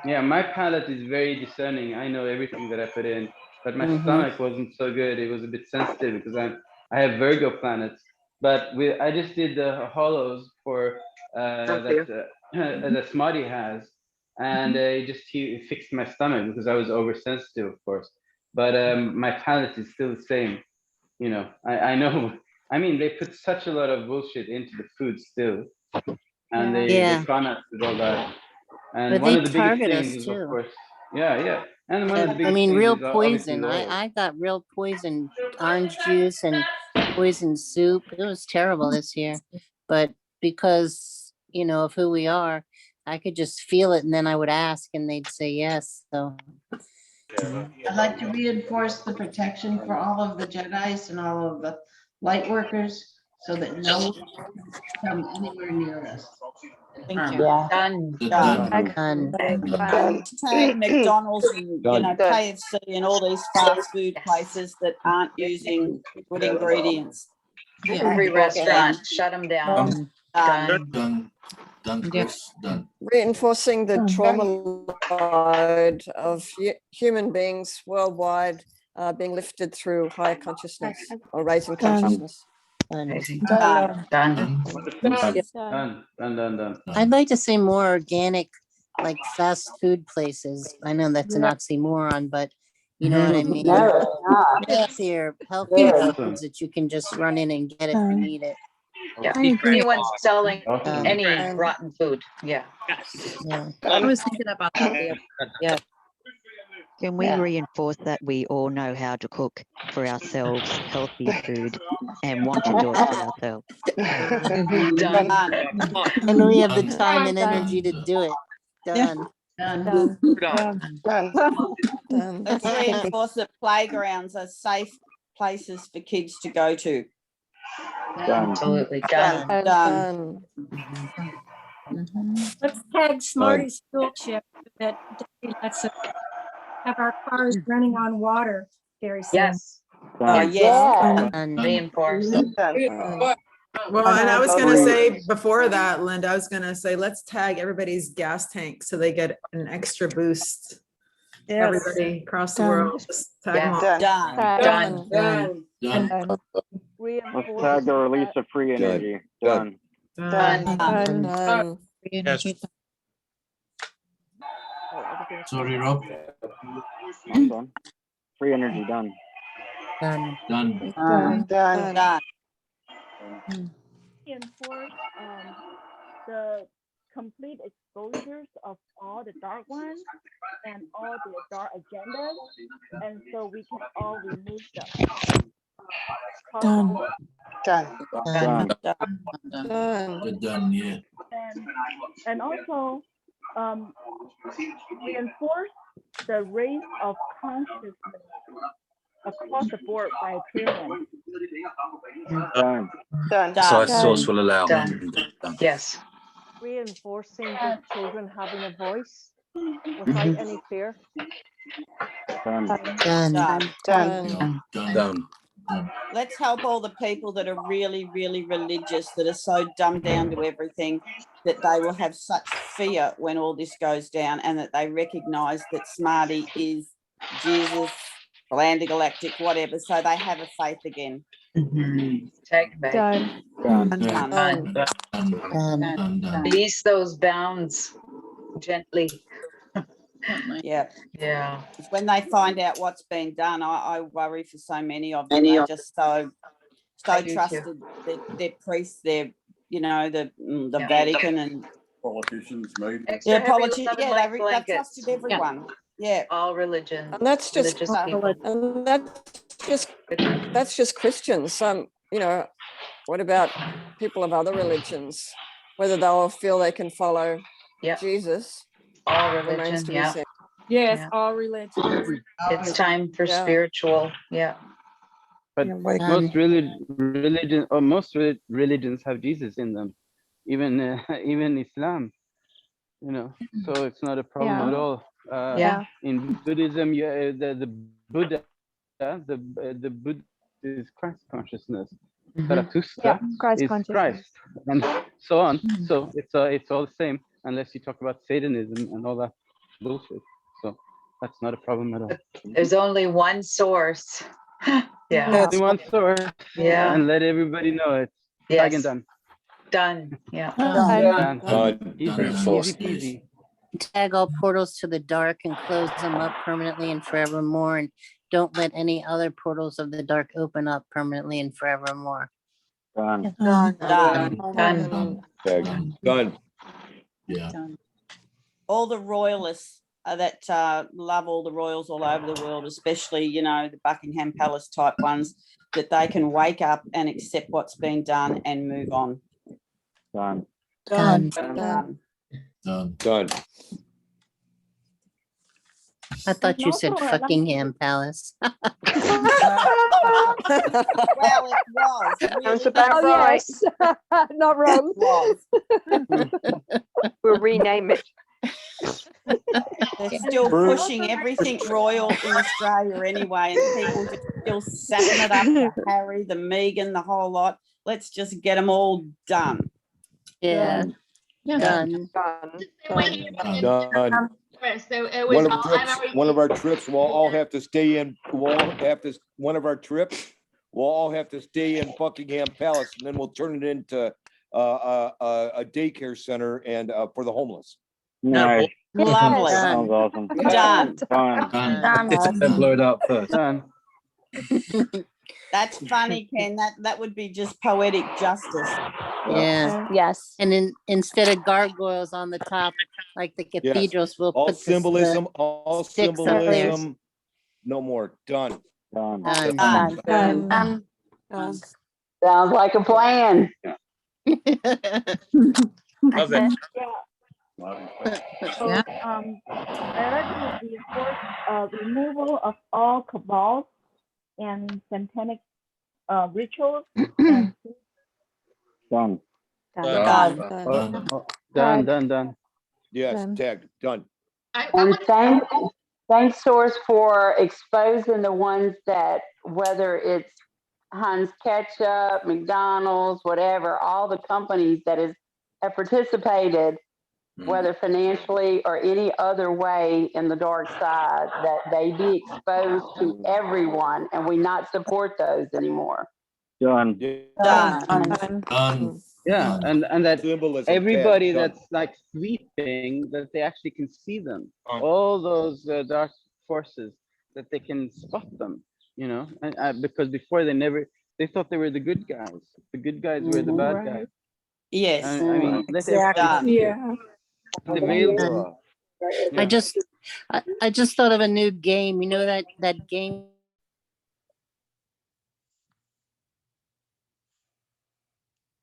Yeah, my palate is very discerning. I know everything that I put in, but my stomach wasn't so good. It was a bit sensitive because I have Virgo planets. But I just did the hollows for that Smarty has, and he fixed my stomach because I was oversensitive, of course. But my palate is still the same. I know. I mean, they put such a lot of bullshit into the food still, and they con us with all that. And but one of the target biggest us things is, too. of course, and one of the biggest things real is obviously poison. the oil. I got real poison orange juice and poison soup. It was terrible this year, but because of who we are, I could just feel it, and then I would ask, and they'd say yes. So I'd like to reinforce the protection for all of the Jedis and all of the light workers so that no one can come anywhere near us. Thank you. Done. Tag McDonald's and KFC and all these fast food places that aren't using good ingredients. Every restaurant, shut them down. Done. Done, Chris. Done. Reinforcing the trauma load of human beings worldwide being lifted through higher consciousness or raising consciousness. Done. Done. I'd like to see more organic, like fast food places. I know that's an oxymoron, but you know what I mean? No, it's not. Healthier Good. foods that you can just run in and get if you need it. Yeah. I agree. Anyone selling Awesome. any rotten food. Yeah. Yeah. I was thinking about that the other day. Yeah. Can we Yeah. reinforce that we all know how to cook for ourselves healthy food and want to do it for ourselves? Done. And we have the time and energy to do it. Done. Done. Done. Let's reinforce that playgrounds are safe places for kids to go to. Absolutely done. Done. Let's tag Smarty school chip that lets us have our cars running on water very soon. Yes. Yes. Reinforce. Well, and I was going to say before that, Linda, I was going to say, let's tag everybody's gas tank so they get an extra boost. Yes. Everybody across the world, just tag them all. Done. Let's tag the release of free energy. Done. Done. Yes. Sorry, Rob. I'm done. Free energy done. Done. Done. Reinforce the complete exposures of all the dark ones and all the dark agendas, and so we can all remove them. Done. Good done, yeah. And also reinforce the rate of consciousness across the board by parents. Done. Site source will allow. Done. Yes. Reinforcing the children having a voice without any fear. Done. Let's help all the people that are really, really religious, that are so dumbed down to everything, that they will have such fear when all this goes down, and that they recognize that Smarty is Jesus, Land Galactic, whatever, so they have a faith again. Take back. Done. Release those bounds gently. Yeah. Yeah. It's when they find out what's being done, I worry for so many of them. They're just so trusted. Their priests, their, the Vatican and politicians made. yeah, politicians. Yeah, they trusted everyone. Yeah. All religions. And that's just Christians. What about people of other religions? Whether they'll feel they can follow Jesus. All remains religion, to be yeah. seen. Yes, all religions. It's time for spiritual, yeah. But most religions have Jesus in them, even Islam, so it's not a problem at all. In Buddhism, the Buddha, the Buddha is Christ consciousness. Zarathustra is Christ, and so on. So it's all the same, unless you talk about Satanism and all that bullshit. So that's not a problem at all. There's only one source. Yeah, only one source. Yeah. And let everybody know it. Yes. Tag and done. Done. Yeah. Done. Easy peasy. Tag all portals to the dark and close them up permanently and forevermore, and don't let any other portals of the dark open up permanently and forevermore. Done. Done. Yeah. all the royalists that love all the royals all over the world, especially, the Buckingham Palace type ones, that they can wake up and accept what's been done and move on. Done. Done. I thought you said Buckingham Palace. Well, it was. Sounds about right. Yes. Not wrong. We'll rename it. They're still pushing everything royal in Australia anyway, and people just still sapping it up, the Harry, the Meghan, the whole lot. Let's just get them all done. Yeah. Done. Done. So it was, One of our trips, we'll all have to stay in, one of our trips, we'll all have to stay in Buckingham Palace, and then we'll turn it into a daycare center and for the homeless. Nice. Lovely. Sounds awesome. Done. Done. Blow it up first. Done. That's funny, Ken. That would be just poetic justice. Yeah. Yes. And then instead of gargoyles on the top, like the cathedrals, we'll All put symbolism, the all sticks up there. symbolism. No more. Done. Done. Done. Sounds like a plan. Love it. So, I like to reinforce removal of all cabals and satanic rituals. And Done. Done. Yes, tagged. Done. And thanks source for exposing the ones that, whether it's Heinz Ketchup, McDonald's, whatever, all the companies that have participated, whether financially or any other way in the dark side, that they be exposed to everyone and we not support those anymore. Done. Done. Yeah, and that Symbolism, everybody done. that's like sleeping, that they actually can see them. All those dark forces, that they can spot them, you know, and because before they thought they were the good guys. The good guys were the bad guys. Yes. I mean, let Exactly. everybody see it. Yeah. The veil go off. I just thought of a new game. You know that game.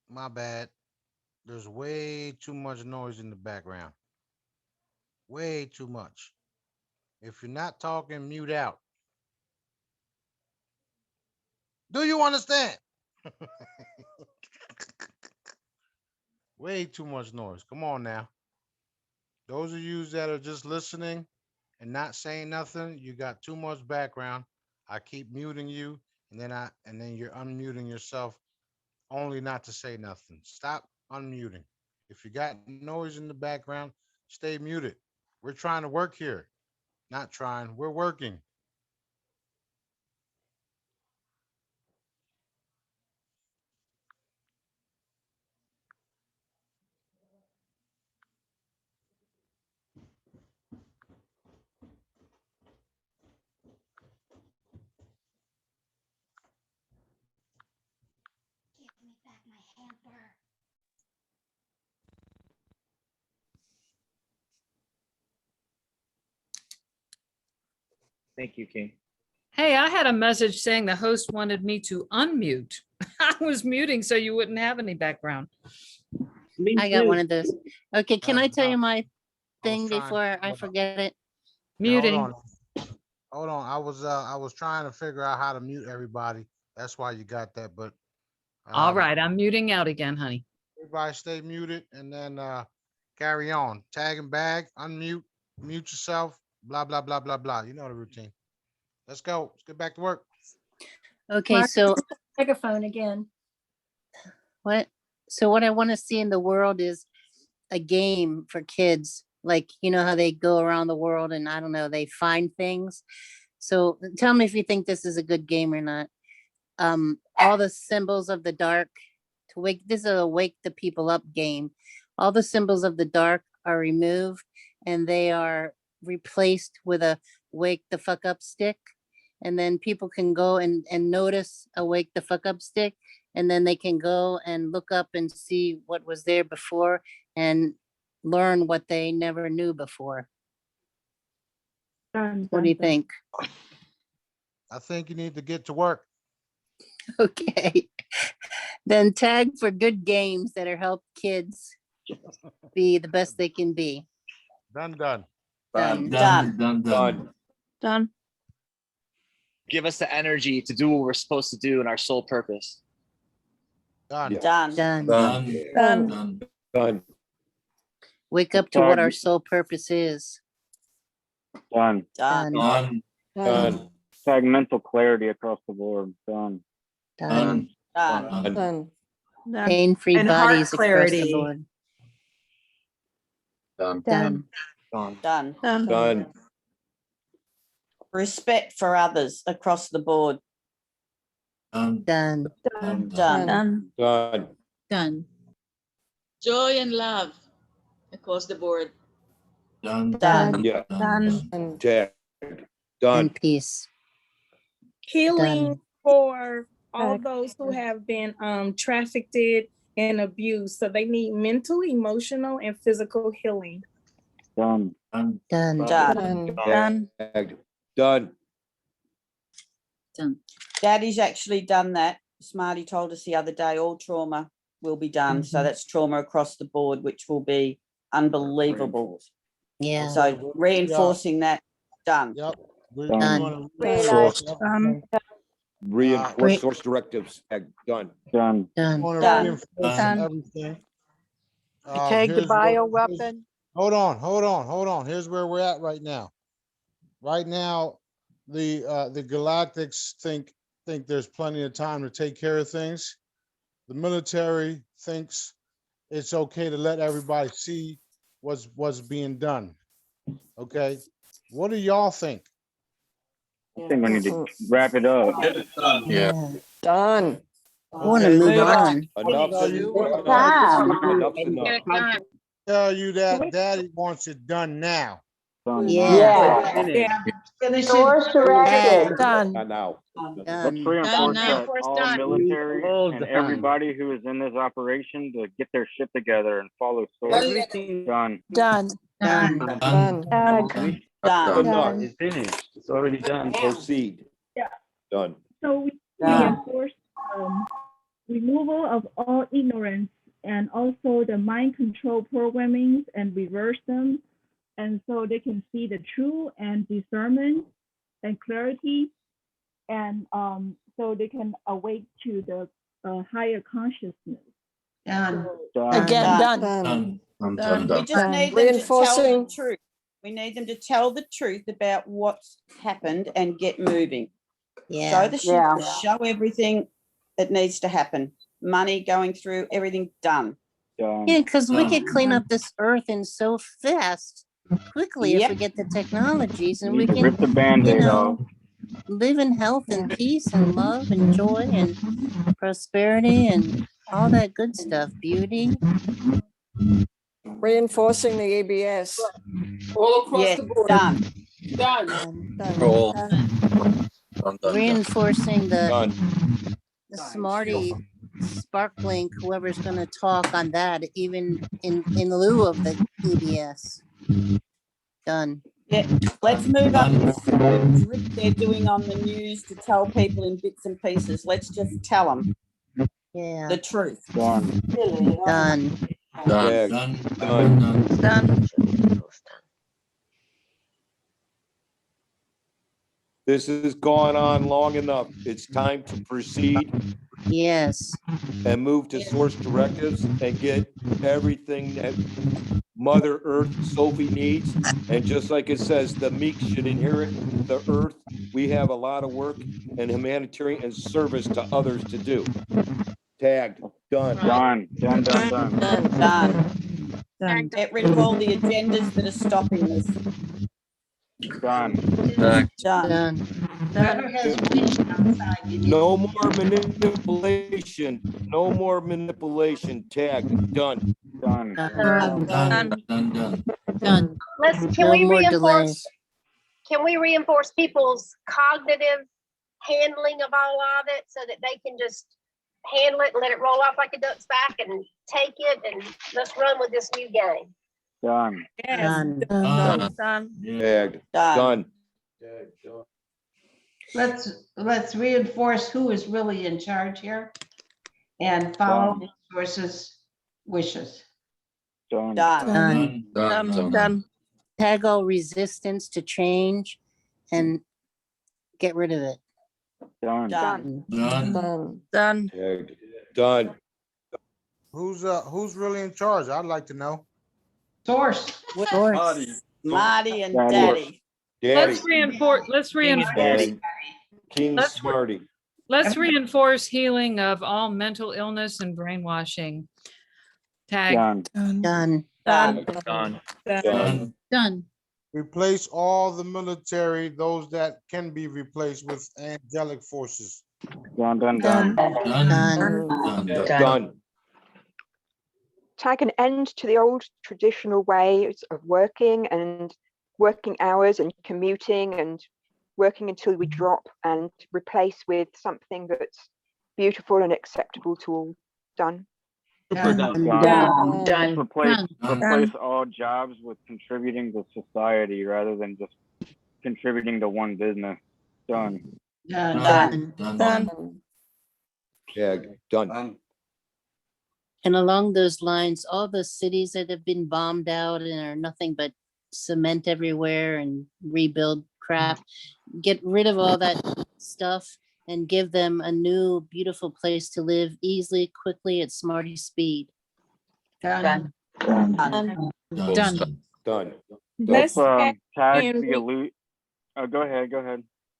My bad. There's way too much noise in the background. Way too much. If you're not talking, mute out. Do you understand? Way too much noise. Come on now. Those of you that are just listening and not saying nothing, you got too much background. I keep muting you, and then you're unmuting yourself, only not to say nothing. Stop unmuting. If you got noise in the background, stay muted. We're trying to work here. Not trying, we're working. Thank you, King. Hey, I had a message saying the host wanted me to unmute. I was muting so you wouldn't have any background. I got one of those. Okay, can I tell you my thing before I forget it? Muting. Hold on. I was trying to figure out how to mute everybody. That's why you got that. But All right, I'm muting out again, honey. everybody stay muted and then carry on. Tag and bag, unmute, mute yourself, blah, blah, blah, blah, blah. You know the routine. Let's go. Let's get back to work. Okay, Mark, so megaphone again. what? So what I want to see in the world is a game for kids. Like, you know how they go around the world and I don't know, they find things. So tell me if you think this is a good game or not. All the symbols of the dark to wake, this is a wake the people up game. All the symbols of the dark are removed and they are replaced with a wake the fuck up stick. And then people can go and notice a wake the fuck up stick. And then they can go and look up and see what was there before and learn what they never knew before. What do you think? I think you need to get to work. Okay. Then tag for good games that are help kids be the best they can be. Done. Done. Give us the energy to do what we're supposed to do in our sole purpose. Done. Wake up to what our sole purpose is. Done. Tag mental clarity across the board. Done. Pain-free And heart bodies across the clarity. board. Done. Done. Done. Done. Respect for others across the board. Done. Done. Done. Done. Done. Joy and love across the board. Done. Done. Yeah. And Tagged. Done. And peace. Healing Done. for all Tag. those who have been trafficked and abused. So they need mental, emotional, and physical healing. Done. Done. Done. Done. Tagged. Done. Done. Daddy's actually done that. Smarty told us the other day, all trauma will be done. So that's trauma across the board, which will be unbelievable. Yeah. So reinforcing that, done. Yep. We Done. want to Realized. Reinforce source directives. Tagged. Done. Done. Done. Done. reinforce Done. everything. Tag the Here's where- bioweapon. Hold on. Here's where we're at right now. Right now, the Galactics think there's plenty of time to take care of things. The military thinks it's okay to let everybody see what's being done. Okay, what do y'all think? I think we need to wrap it up. Yeah. done. I want to move on. Enough's It's time. enough. Tell you that Daddy wants it done now. Done. Yeah. Finish Source directed. Done. Not now. Let's Done. reinforce Done. that all Done. military All and done. everybody who is in this operation to get their shit together and follow source. Done. Done. Done. Done. Done. Enough. It's finished. It's already done. Proceed. Yeah. Done. So we Done. reinforce removal of all ignorance and also the mind control programmings and reverse them. And so they can see the true and discernment and clarity. And so they can awake to the higher consciousness. Done. Done. Again, done. Done. We Done. just need them to tell Reinforcing. the truth. We need them to tell the truth about what's happened and get moving. Show Yeah. the shit, show everything that needs to happen. Money going through, everything done. Done. Yeah, because we could clean up this earth in so fast, quickly, if we Yep. get the technologies, and We we need to can, rip the Band-Aid off. live in health and peace and love and joy and prosperity and all that good stuff, beauty. Reinforcing the ABS. All across Yes, the board. done. Done. Done. All. Done. Done. Reinforcing the Done. Smarty Sparklink, whoever's going to talk on that, even in lieu of the EBS. Done. Yeah, let's move up this drip they're doing on the news to tell people in bits and pieces. Let's just tell them Yeah. the truth. Done. Done. Tagged. Done. Done. This has gone on long enough. It's time to proceed Yes. and move to source directives and get everything that Mother Earth, Sophie needs. And just like it says, the meek should inherit the earth. We have a lot of work and humanitarian and service to others to do. Tagged. Done. Done. Done. Done. Done. Done. Done. Get rid of all the agendas that are stopping this. Done. Done. Done. Whoever has wind outside, you need No more manipulation. No more manipulation. Tagged. Done. Done. Done. Done. Done. Can No we more reinforce? delays. Can we reinforce people's cognitive handling of all of it so that they can just handle it and let it roll off like a duck's back and take it and let's run with this new game? Done. Done. Done. Tagged. Done. Let's reinforce who is really in charge here and follow the source's wishes. Done. Done. Done. Tag all resistance to change and get rid of it. Done. Done. Done. Done. Tagged. Done. Who's really in charge? I'd like to know. Source. Marty and Daddy. Daddy. Daddy. Let's reinforce King Let's- Smarty. let's reinforce healing of all mental illness and brainwashing. Tag. Done. Done. Done. Done. Done. Replace all the military, those that can be replaced with angelic forces. Done. Done. Done. Tag an end to the old traditional ways of working and working hours and commuting and working until we drop, and replace with something that's beautiful and acceptable to all. Done. Replace all jobs with contributing to society rather than just contributing to one business. Done. Done. Tag, done. And along those lines, all the cities that have been bombed out and are nothing but cement everywhere and rebuild crap, get rid of all that stuff and give them a new, beautiful place to live easily, quickly, at Smarty speed. Done. Done. Let's tag and the elite. Oh, go ahead.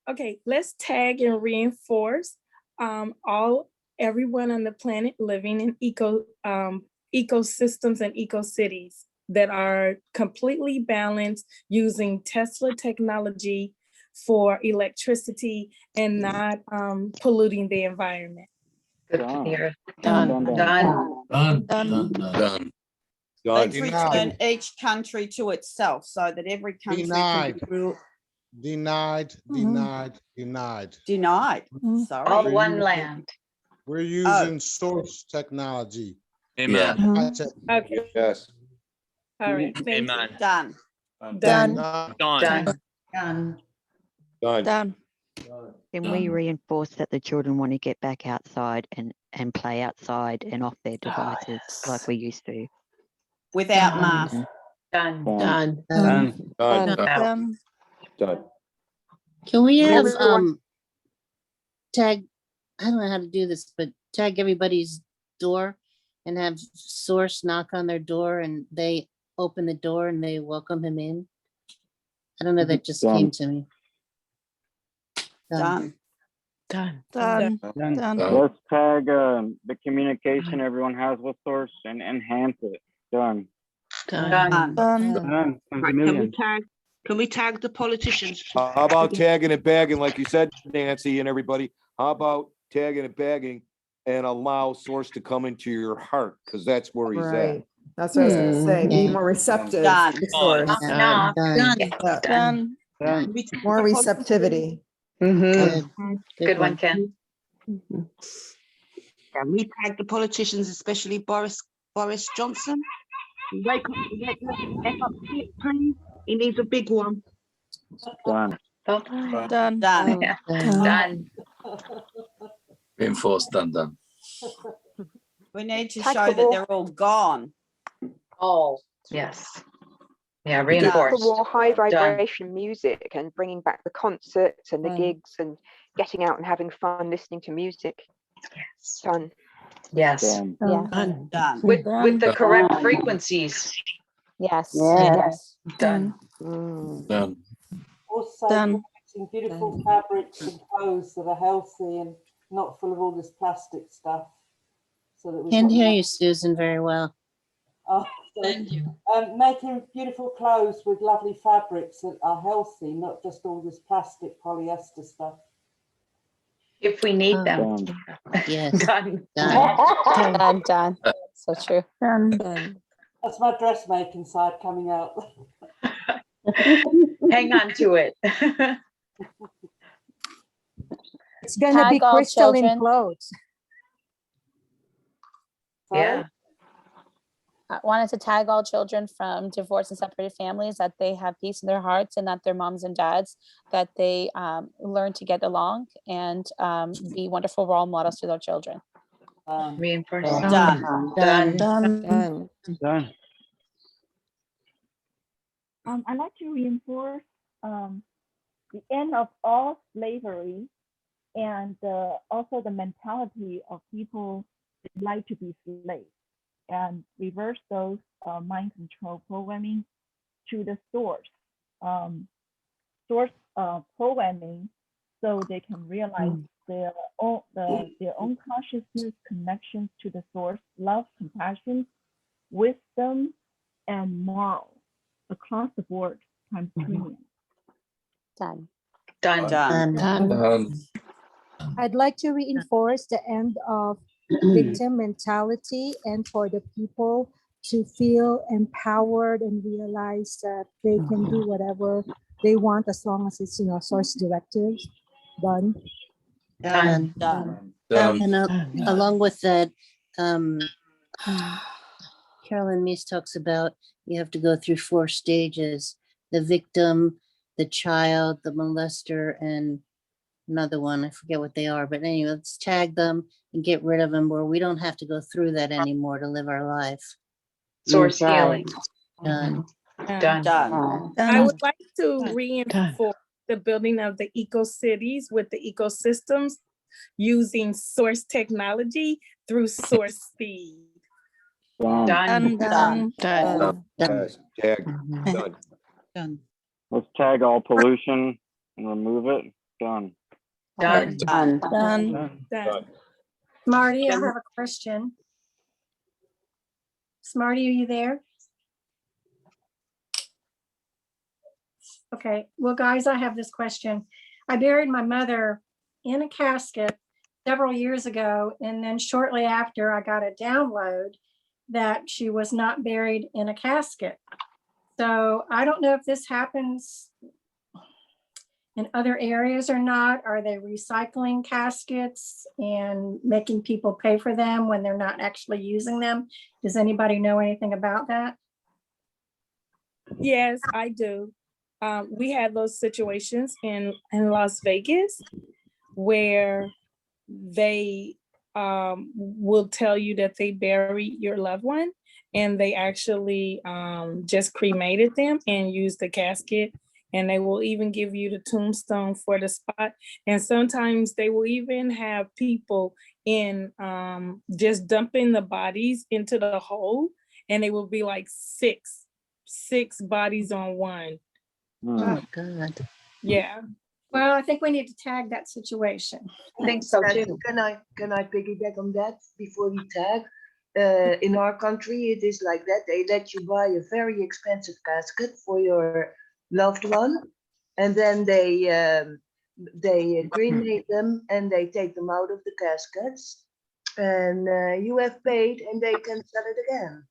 Okay, let's tag and reinforce everyone on the planet living in ecosystems and eco-cities that are completely balanced using Tesla technology for electricity and not polluting the environment. Done. Let's return each country to itself so that every country can be ruled. Denied. Sorry. All one land. We're using source technology. Amen. Okay. Yes. All right. Thank you. Done. Done. Can we reinforce that the children want to get back outside and play outside and off their devices like we used to? Without masks. Done. Can we have Everyone- tag, I don't know how to do this, but tag everybody's door and have source knock on their door and they open the door and they welcome him in? I don't know, that just came to me. Done. Done. Let's tag the communication everyone has with source and enhance it. Done. Can we tag the politicians? How about tagging and bagging, like you said, Nancy and everybody? How about tagging and bagging and allow source to come into your heart? Because that's where he's at. Right. That's what I was gonna say. Be more receptive. Done. to source. Done. More receptivity. Good one, Ken. Can we tag the politicians, especially Boris Johnson? Wake up, please. He needs a big one. Done. Done. Reinforce, done. We need to Tag show the that wall. they're all gone. Yes. Yeah, Tag the reinforce. more high vibration music and bringing back the concerts and the gigs and getting out and having fun listening to music. Done. Yes. Done. With the correct frequencies. Yes. Done. Also, producing beautiful fabrics and clothes that are healthy and not full of all this plastic stuff. So that we Can't hear you, Susan, very well. Making beautiful clothes with lovely fabrics that are healthy, not just all this plastic polyester stuff. If we need them. Yes. Done. Done. So true. That's my dressmaking side coming out. Hang on to it. It's gonna be Tag all crystalline children. clothes. Yeah. I wanted to tag all children from divorced and separated families, that they have peace in their hearts and that their moms and dads, that they learn to get along and be wonderful role models to their children. Reinforce. Done. I'd like to reinforce the end of all slavery and also the mentality of people that like to be slaves, and reverse those mind control programming to the source programming, so they can realize their own consciousness connections to the source, love, compassion, wisdom, and moral across the board times 3 million. Done. Done. I'd like to reinforce the end of victim mentality and for the people to feel empowered and realize that they can do whatever they want as long as it's, source directives. Done. Done. And along with that, Carolyn Meese talks about you have to go through 4 stages: the victim, the child, the molester, and another one. I forget what they are, but anyway, let's tag them and get rid of them where we don't have to go through that anymore to live our life. Source healing. Done. Done. I would like to reinforce the building of the eco cities with the ecosystems using source technology through source speed. Done. Yes, tag, done. Done. Let's tag all pollution and remove it. Done. Done. Done. Smarty, I have a question. Smarty, are you there? Okay, well, guys, I have this question. I buried my mother in a casket several years ago, and then shortly after I got a download that she was not buried in a casket. So I don't know if this happens in other areas or not. Are they recycling caskets and making people pay for them when they're not actually using them? Does anybody know anything about that? Yes, I do. We had those situations in Las Vegas where they will tell you that they buried your loved one, and they actually just cremated them and used the casket, and they will even give you the tombstone for the spot. And sometimes they will even have people in just dumping the bodies into the hole, and they will be like six bodies on one. Oh, God. Yeah. Well, I think we need to tag that situation. I think so And too. Can I piggyback on that before we tag? In our country, it is like that. They let you buy a very expensive casket for your loved one, and then they cremate them and they take them out of the caskets, and you have paid, and they can sell it again.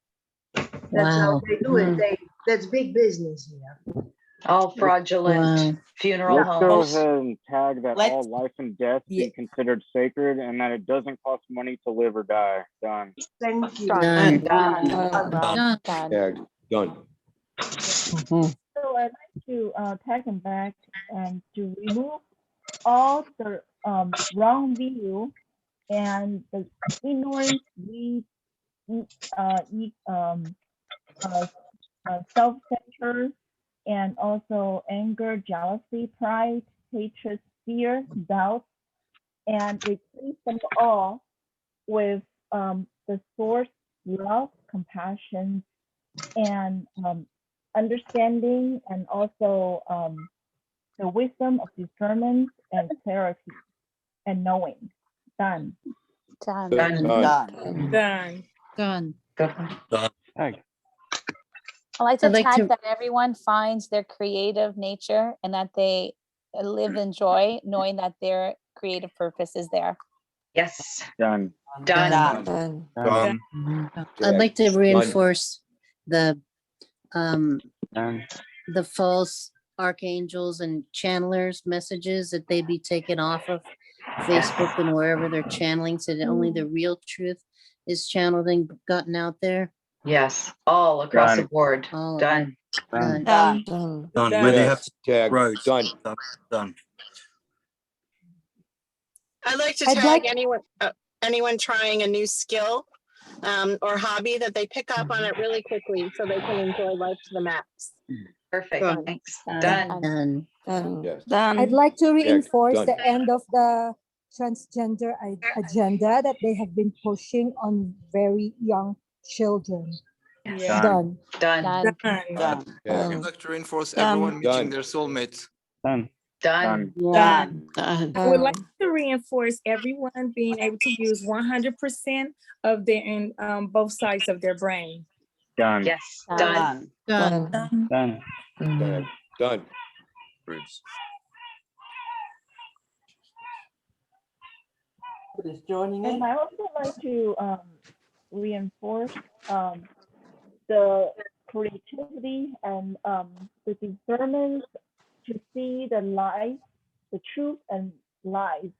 That's how they do it. That's big business here. All fraudulent funeral Let's go homes. ahead and tag that all life and death be considered sacred, and that it doesn't cost money to live or die. Done. Thank you. Done. Tag, done. So I'd like to tag them back and to remove all the wrong view and the ignorance, self-centered, and also anger, jealousy, pride, hatred, fear, doubt, and replace them all with the source, love, compassion, and understanding, and also the wisdom of discernment and clarity and knowing. Done. Done. Done. Tag. I like to I'd like tag to- that everyone finds their creative nature and that they live in joy, knowing that their creative purpose is there. Yes. Done. Done. I'd like to reinforce the false archangels and channelers messages that they be taken off of Facebook and wherever they're channeling, so that only the real truth is channeled and gotten out there. Yes. All across the board. All of Done. Done. Done. Where they have to tag, roads. done. Done. I'd like to I'd tag like- anyone trying a new skill or hobby that they pick up on it really quickly so they can enjoy life to the max. Perfect. Done. Thanks. Done. Yes. I'd like to reinforce done. the end of the transgender agenda that they have been pushing on very young children. Yeah. Done. Done. I'd like to reinforce Done. everyone meeting Done. their soulmate. Done. Done. Done. I would like to reinforce everyone being able to use 100% of their both sides of their brain. Done. Yes, done. Done. Done. Done. Bruce. Everybody's joining in. And I also like to reinforce the creativity and the discernment to see the lies, the truth and lies,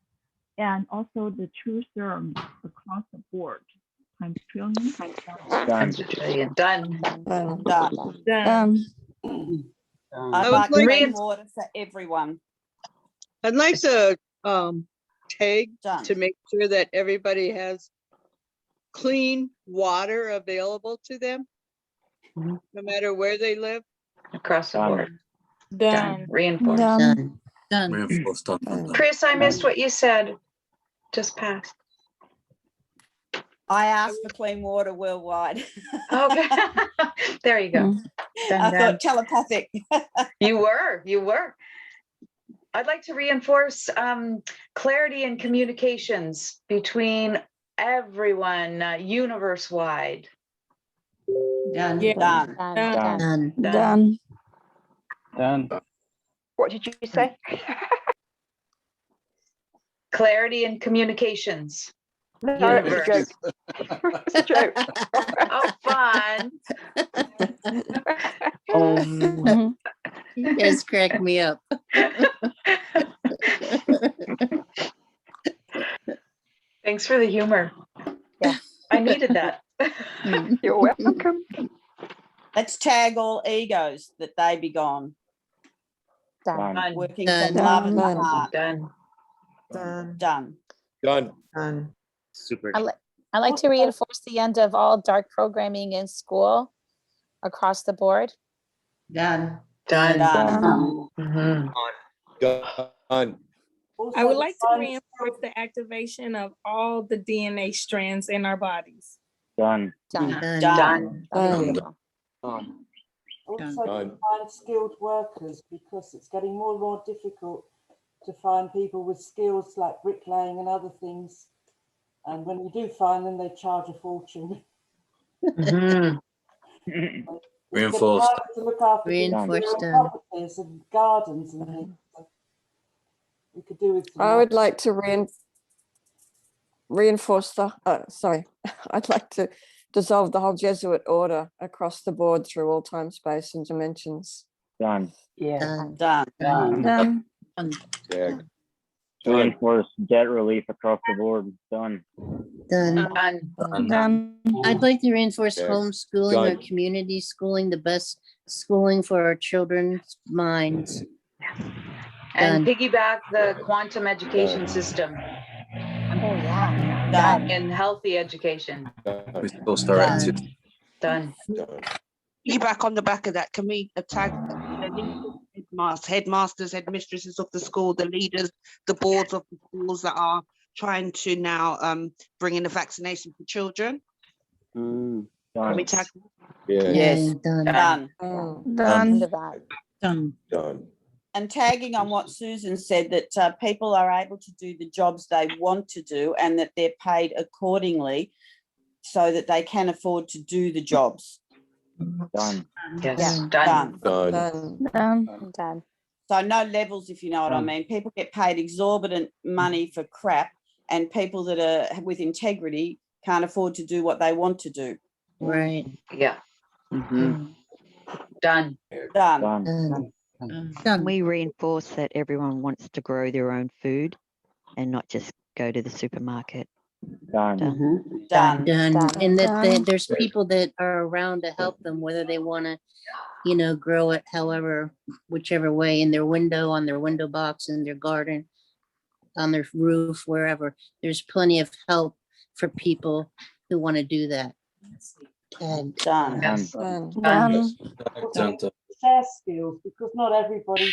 and also the true terms across the board. Times trillion, times Done. Done. Done. Done. I'd I would like like clean to- water for everyone. I'd like to tag Done. to make sure that everybody has clean water available to them, no matter where they live. Across the Done. board. Done. Reinforced. Done. Done. Reinforced. Done. Chris, I missed what you said. Just passed. I asked for clean water worldwide. Okay. There you go. Done, I done. thought telepathic. You were. I'd like to reinforce clarity and communications between everyone, universe-wide. Done. Yeah. Done. Done. Done. Done. What did you say? Clarity and communications. No, it was a joke. It's a joke. Oh, fun. You guys crack me up. Thanks for the humor. Yeah. I needed that. You're welcome. Let's tag all egos that they be gone. Done. Working Done. from love and Done. heart. Done. Done. Done. Super. I like to reinforce the end of all dark programming in school across the board. Done. Done. Mhm. Done. I would like to reinforce the activation of all the DNA strands in our bodies. Done. Done. Done. Also, Done. to find skilled workers, because it's getting more and more difficult to find people with skills like bricklaying and other things. And when you do find them, they charge a fortune. Mhm. It's Reinforced. getting harder to look after Reinforced, people's done. properties and gardens and things. So we could do with some I more. would like to reinforce the, sorry, I'd like to dissolve the whole Jesuit order across the board through all time, space and dimensions. Done. Yeah. Done. Done. Tag. To reinforce debt relief across the board. Done. Done. Done. I'd like to reinforce Okay. homeschooling or Done. community schooling, the best schooling for our children's minds. And Done. piggyback the quantum education system Oh yeah. Done. and healthy education. With those directives. Done. Back on the back of that, can we tag the headmasters, headmistresses of the school, the leaders, the boards of the schools that are trying to now bring in the vaccination for children? Can we tag? Yes. Done. Done. Done. Done. Done. Done. And tagging on what Susan said, that people are able to do the jobs they want to do and that they're paid accordingly so that they can afford to do the jobs. Done. Yes. Done. Done. Done. So no levels, if you know what I mean. People get paid exorbitant money for crap, and people that are with integrity can't afford to do what they want to do. Right. Yeah. Done. Done. Can we reinforce that everyone wants to grow their own food and not just go to the supermarket? Done. Done. And that there's people that are around to help them, whether they want to, grow it however, whichever way, in their window, on their window box, in their garden, on their roof, wherever. There's plenty of help for people who want to do that. And Done. Share skills, because not everybody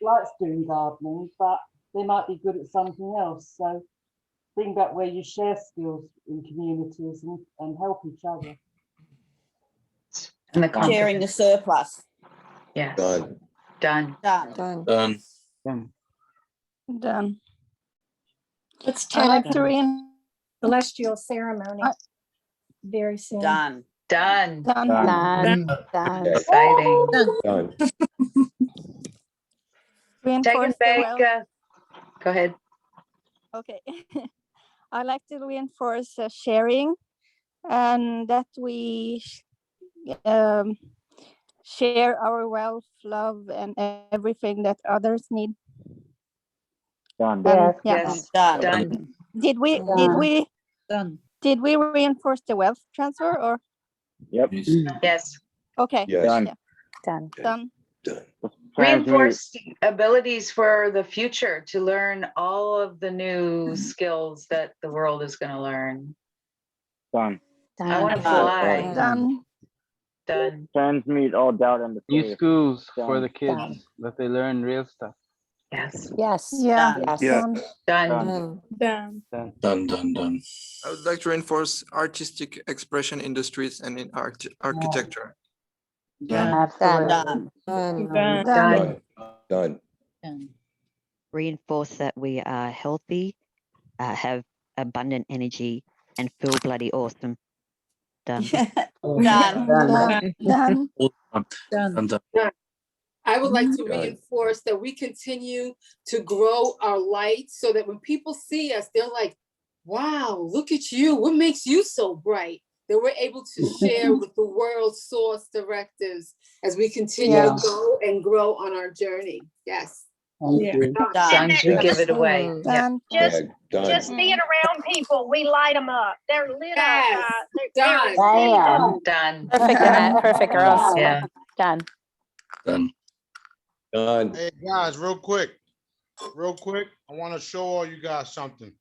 likes doing gardening, but they might be good at something else. So bring back where you share skills in communities and help each other. And the Sharing the surplus. Yes. Done. Done. Done. Let's I like tag to celestial ceremony very soon. Done. Done. Done. Exciting. Done. Take Reinforce it the back. well. Go ahead. Okay. I like to reinforce sharing and that we share our wealth, love, and everything that others need. Done. And, Yes. Done. Done. Did we Done. reinforce the wealth transfer or? Yep. Yes. Okay. Yes. Done. Yeah. Done. Done. Reinforce abilities for the future to learn all of the new skills that the world is going to learn. Done. I want to fly. Done. Done. Transmute all doubt into New faith. schools for Done. the kids that they learn real stuff. Yes. Yes. Yeah. Yes. Yeah. Done. Done. Done. I would like to reinforce artistic expression in the streets and in architecture. Absolutely. Done. Done. Done. Reinforce that we are healthy, have abundant energy, and feel bloody awesome. Done. Done. Done. Done. I would like to reinforce that we continue to grow our light so that when people see us, they're like, wow, look at you. What makes you so bright? That we're able to share with the world source directives as we continue to go and grow on our journey. Yes. Sons, we give it away. Done. Just Being around people, we light them up. They're lit Yes. up. Done. Perfect, Annette. Perfect, girls. Yeah. Done. Done. Done. Hey guys, real quick, I want to show all you guys something.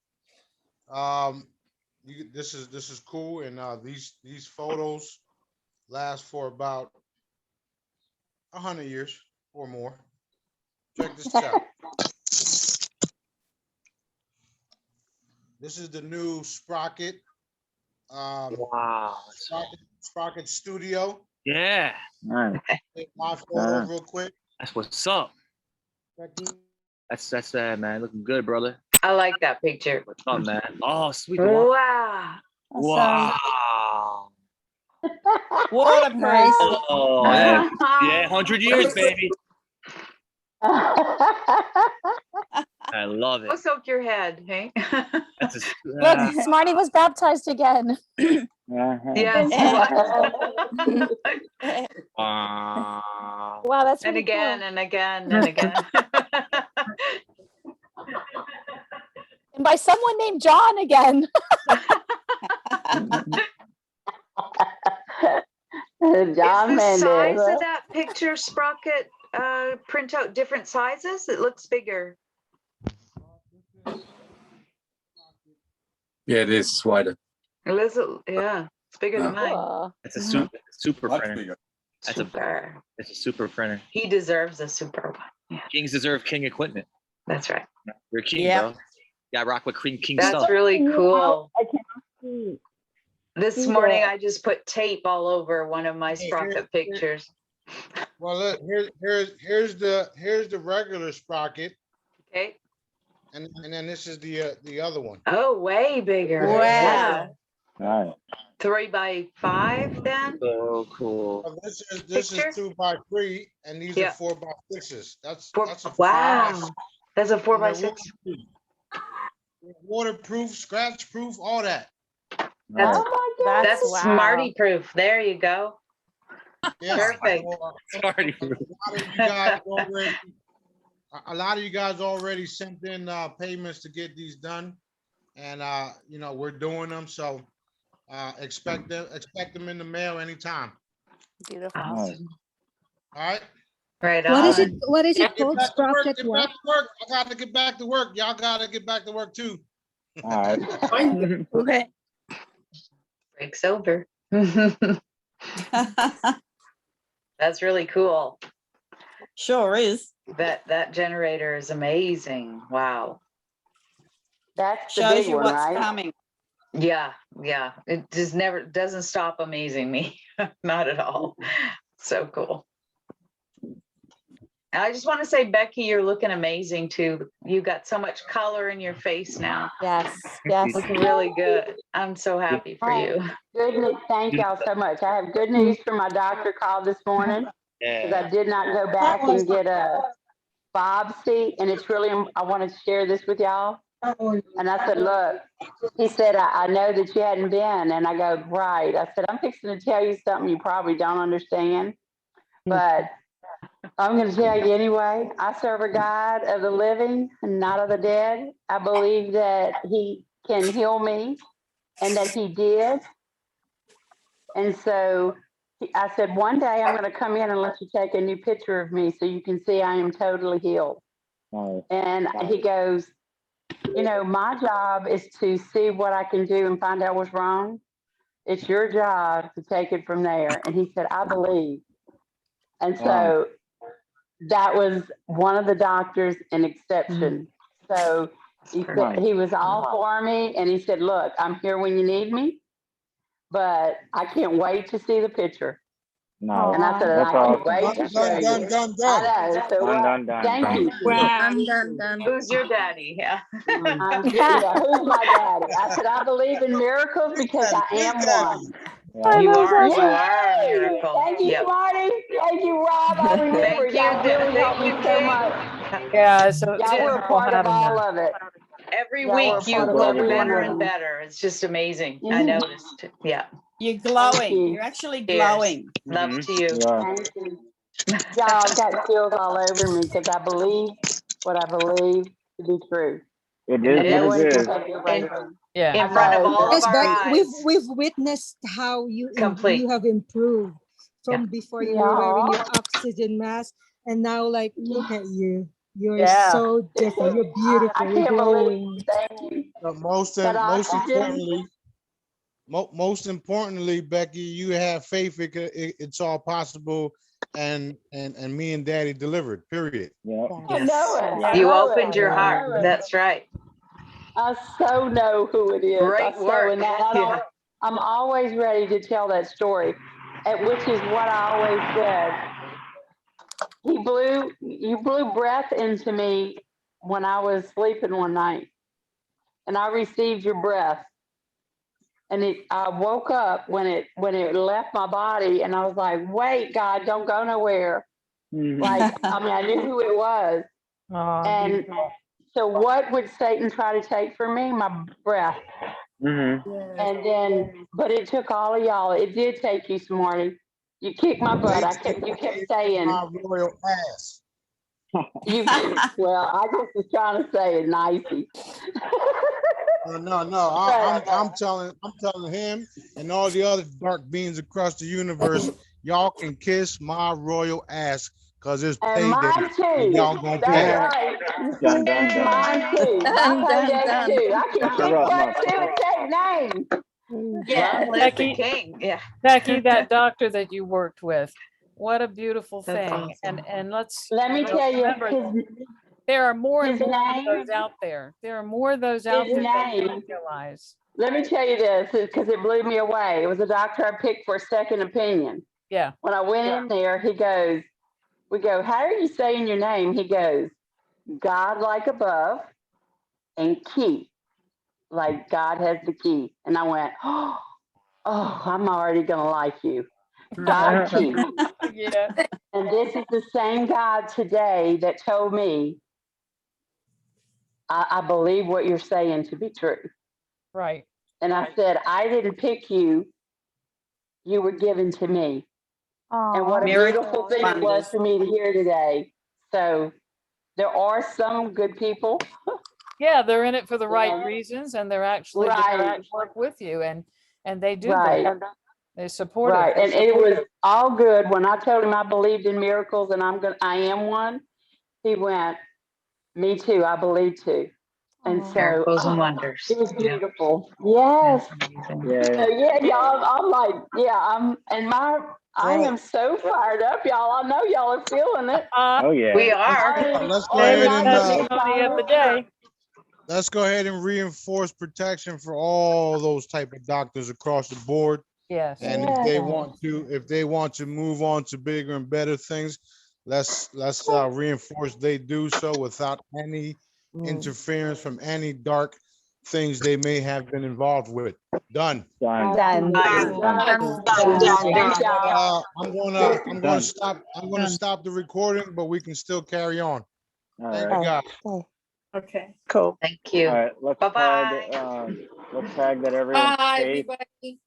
This is cool, and these photos last for about 100 years or more. Check this out. This is the new Sprocket. Wow. Sprocket Studio. Yeah. Nice. Take my photo real quick. That's what's up. That's man, looking good, brother. I like that picture. What's up, man? Oh, sweet. Wow. Wow. What a praise. Oh, yeah. Yeah, 100 years, baby. I love it. Go soak your head, hey? That's Look, Smarty was baptized again. Yes. Wow. Wow, that's And really again, cool. and again, and again. And by someone named John again. Is the size of that picture Sprocket printout different sizes? It looks bigger. Yeah, it is. It's wider. Yeah, it's bigger than mine. It's a super printer. It's a super printer. He deserves a super one. Yeah. Kings deserve king equipment. That's right. You're a king, bro. Yeah, rock with king That's stuff. really cool. I cannot see. This morning I just put tape all over one of my Sprocket pictures. Well, look, here's the regular Sprocket. Okay. And then this is the other one. Oh, way bigger. Wow. Nice. 3x5 then? So cool. Well, this is 2x3, and these are 4x6s. That's a wow. That's a 4x6. Waterproof, scratch proof, all that. That's Smarty proof. There you go. Yeah. Perfect. Smarty proof. A lot of you guys already sent in payments to get these done, and we're doing them. So expect them in the mail anytime. Beautiful. Awesome. All right. Right What on. is it? What is it Get called? back to work, Sprocket get what? back to work. I got to get back to work. Y'all got to get back to work too. All right. Okay. Break's over. That's really cool. Sure is. That generator is amazing. Wow. That shows you what's coming. Yeah. It just doesn't stop amazing me. Not at all. So cool. I just want to say, Becky, you're looking amazing too. You got so much color in your face now. Yes, yes. Looking really good. I'm so happy for you. Good news. Thank y'all so much. I have good news from my doctor call this morning because I did not go back and get a biopsy, and it's really, I want to share this with y'all. And I said, look, he said, I know that you hadn't been. And I go, right. I said, I'm fixing to tell you something you probably don't understand, but I'm going to tell you anyway. I serve a God of the living and not of the dead. I believe that he can heal me and that he did. And so I said, one day I'm going to come in and let you take a new picture of me so you can see I am totally healed. And he goes, you know, my job is to see what I can do and find out what's wrong. It's your job to take it from there. And he said, I believe. And so that was one of the doctors, an exception. So he said, he was all for me. And he said, look, I'm here when you need me, but I can't wait to see the picture. No, And I said, that's I can't awesome. wait to show you. I know. So thank you. Wow. Who's your daddy? Yeah. Yeah, who's my daddy? I said, I believe in miracles because I am one. You are a Yay! miracle. Thank you, Yep. Smarty. Thank you, Rob. I remember Thank you. y'all really helped me Thank you, so King. much. Yeah, so Y'all were a part of all of it. Every Y'all were a week you part of look every one better of and them. better. It's just amazing. I noticed. Yeah. You're glowing. you. You're actually Cheers. glowing. Love to you. Thank you. Y'all got chills all over me because I believe what I believe to be true. It And is no what one it can is. take it away from me. Yeah. In front of all Yes, of our Beck, eyes. we've witnessed how you Complete. you have improved from before you were wearing your oxygen mask, and now like look at you. You're so different. You're beautiful. I You're can't believe glowing. Thank you. But most That importantly, oxygen. most importantly, Becky, you have faith. It's all possible, and me and Daddy delivered. Period. Yeah. I know it. I You know opened it. your I heart. know it. That's right. I so know who it is. Great I so, work. and that, Yeah. I'm always ready to tell that story, which is what I always said. You blew breath into me when I was sleeping one night, and I received your breath. And I woke up when it left my body, and I was like, "Wait, God, don't go nowhere." Like, I mean, I knew who it was, and so what would Satan try to take from me? My breath. And then, but it took all of y'all. It did take you, Smarty. You kicked my butt. You kept saying, My royal ass. well, I just was trying to say it nicely. No. I'm telling him and all the other dark beings across the universe, y'all can kiss my royal ass because it's And mine payday. too. And y'all gonna That's pay. right. Dun, dun, dun. Mine too. My payday too. I can kick butt too and take names. Yeah. Well, That's the Becky, king. Yeah. Becky, that doctor that you worked with, what a beautiful That's thing. awesome. And let's Let me tell you, remember, there are more and his more of name, those out there. There are more of those out his there than you name. realize. Let me tell you this because it blew me away. It was a doctor I picked for a second opinion. Yeah. When I went in there, we go, how are you saying your name? He goes, God like above and key, like God has the key. And I went, oh, I'm already going to like you. God key. Yeah. And this is the same God today that told me, I believe what you're saying to be true. Right. And I said, I didn't pick you. You were given to me. And what a beautiful thing it was for me to hear today. So there are some good people. Yeah, they're in it for the right reasons, and they're actually there to work with you, and they do that. They support it. And it was all good. When I told him I believed in miracles and I am one, he went, me too, I believe too. And so Miracles and wonders. it was beautiful. Yes. Yeah. So yeah, y'all, I'm like, I am so fired up, y'all. I know y'all are feeling it. Oh yeah. We are. Let's go ahead and testimony of the day. let's go ahead and reinforce protection for all those type of doctors across the board. Yes. And if they want to move on to bigger and better things, let's reinforce they do so without any interference from any dark things they may have been involved with. Done. Done. Done. Thank y'all. I'm gonna stop the recording, but we can still carry on. All Thank right. you, guys. Okay. Cool. Thank you. All right, let's Bye-bye. tag, let's tag that everyone's Bye, safe. everybody.